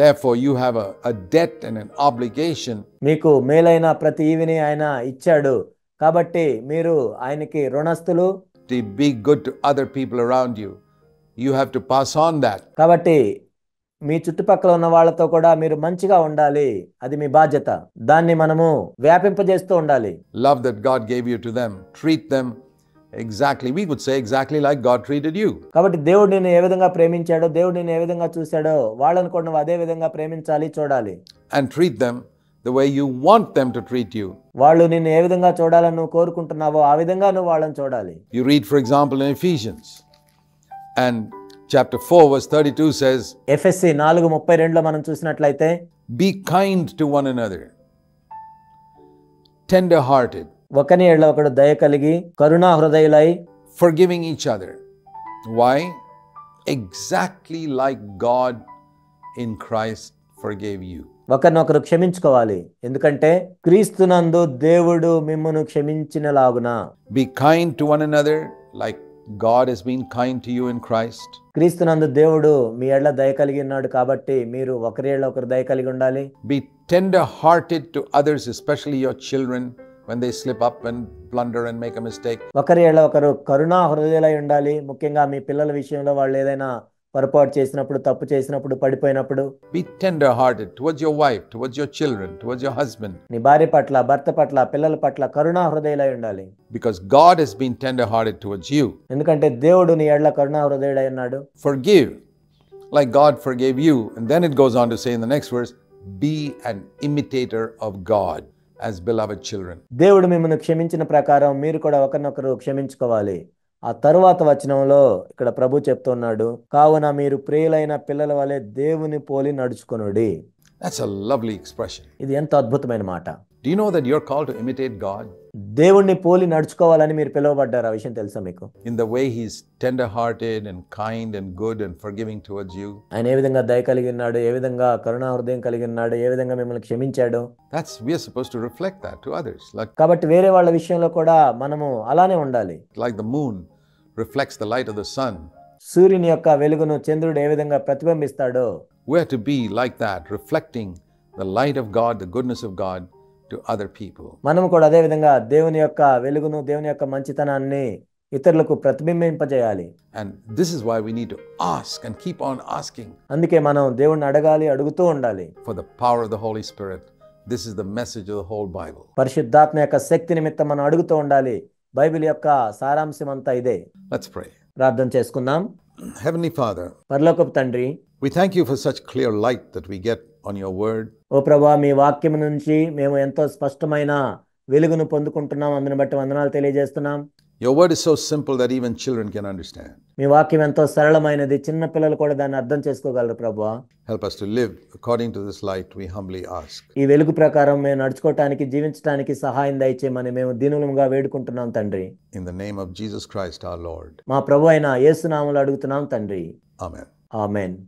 Therefore you have a debt and an obligation. మీకు మేలైన ప్రతి ఈవిని ఆయన ఇచ్చాడు. కాబట్టి మీరు ఆయనకి రుణస్థులు. To be good to other people around you. You have to pass on that. కాబట్టి మీ చుట్టుపక్కల ఉన్న వాళ్ళతో కూడా మీరు మంచిగా ఉండాలి. అది మీ బాధ్యత. దాన్ని మనము వ్యాపింపజేస్తూ ఉండాలి. Love that God gave you to them. Treat them exactly, we would say exactly like God treated you. కాబట్టి దేవుడు నిన్ను ఏ విధంగా ప్రేమించాడో, దేవుడు నిన్ను ఏ విధంగా చూశాడో వాళ్ళని కూడా నువ్వు అదే విధంగా ప్రేమించాలి, చూడాలి. And treat them the way you want them to treat you. వాళ్ళు నిన్ను ఏ విధంగా చూడాలని నువ్వు కోరుకుంటున్నావో ఆ విధంగా నువ్వు వాళ్ళని చూడాలి. You read, for example, in Ephesians, and chapter 4 verse 32 says, ఎఫెసీ 4:32లో మనం చూసినట్లయితే, be kind to one another, tender hearted, ఒకని ఎడల ఒకడు దయ కలిగి కరుణా హృదయులై, forgiving each other. Why? Exactly like God in Christ forgave you. ఒకరినొకరు క్షమించుకోవాలి, ఎందుకంటే క్రీస్తునందు దేవుడు మిమ్మును క్షమించినలాగున. Be kind to one another like God has been kind to you in Christ. క్రీస్తునందు దేవుడు మీ ఎడల దయ కలిగి ఉన్నాడు కాబట్టి మీరు ఒకరి ఎడల ఒకరు దయ కలిగి ఉండాలి. Be tender hearted to others, especially your children, when they slip up and blunder and make a mistake. ఒకరి ఎడల ఒకరు కరుణా హృదయులై ఉండాలి. ముఖ్యంగా మీ పిల్లల విషయంలో వాళ్ళు ఏదైనా పొరపాటు చేసినప్పుడు, తప్పు చేసినప్పుడు, పడిపోయినప్పుడు. Be tender hearted towards your wife, towards your children, towards your husband. నీ భార్య పట్ల, భర్త పట్ల, పిల్లల పట్ల కరుణా హృదయులై ఉండాలి. Because God has been tender hearted towards you. ఎందుకంటే దేవుడు నీ ఎడల కరుణా హృదయుడై ఉన్నాడు. Forgive like God forgave you. And then it goes on to say in the next verse, be an imitator of God as beloved children. దేవుడు మిమ్మల్ని క్షమించిన ప్రకారం మీరు కూడా ఒకరినొకరు క్షమించుకోవాలి. ఆ తరువాత వచనంలో ఇక్కడ ప్రభు చెప్తున్నాడు, కావున మీరు ప్రియులైన పిల్లల వలె దేవుని పోలి నడుచుకొనుడి. That's a lovely expression. ఇది ఎంత అద్భుతమైన మాట. Do you know that you're called to imitate God? దేవుణ్ణి పోలి నడుచుకోవాలని మీరు పిలువబడ్డారు. ఆ విషయం తెలుసా మీకు? In the way he's tender hearted and kind and good and forgiving towards you. ఆయన ఏ విధంగా దయ కలిగి ఉన్నాడు, ఏ విధంగా కరుణా హృదయం కలిగి ఉన్నాడు, ఏ విధంగా మిమ్మల్ని క్షమించాడు. We're supposed to reflect that to others. కాబట్టి వేరే వాళ్ళ విషయంలో కూడా మనము అలానే ఉండాలి. Like the moon reflects the light of the sun. సూర్యుని యొక్క వెలుగును చంద్రుడు ఏ విధంగా ప్రతిబింబిస్తాడో, We're to be like that, reflecting the light of God, the goodness of God to other people. మనము కూడా అదే విధంగా దేవుని యొక్క వెలుగును, దేవుని యొక్క మంచితనాన్ని ఇతరులకు ప్రతిబింబింపజేయాలి. And this is why we need to ask and keep on asking. అందుకే మనం దేవుణ్ణి అడగాలి, అడుగుతూ ఉండాలి. For the power of the Holy Spirit. This is the message of the whole Bible. పరిశుద్ధాత్మ యొక్క శక్తి నిమిత్తం మనం అడుగుతూ ఉండాలి. బైబిల్ యొక్క సారాంశం అంతా ఇదే. Let's pray. ప్రార్థన చేసుకుందాం. Heavenly Father, పరలోకపు తండ్రి, we thank you for such clear light that we get on your word. ఓ ప్రభువా, మీ వాక్యం నుంచి మేము ఎంతో స్పష్టమైన వెలుగును పొందుకుంటున్నాం. అందుని బట్టి వందనాలు తెలియజేస్తున్నాం. Your word is so simple that even children can understand. మీ వాక్యం ఎంతో సరళమైనది, చిన్న పిల్లలు కూడా దాన్ని అర్థం చేసుకోగలరు ప్రభువా. Help us to live according to this light, we humbly ask. ఈ వెలుగు ప్రకారం మేము నడుచుకోవటానికి, జీవించడానికి సహాయం దయచేయమని మేము దీనులముగా వేడుకుంటున్నాం తండ్రి. In the name of Jesus Christ our Lord. మా ప్రభు అయిన యేసు నామములో అడుగుతున్నాం తండ్రి. Amen. ఆమేన్.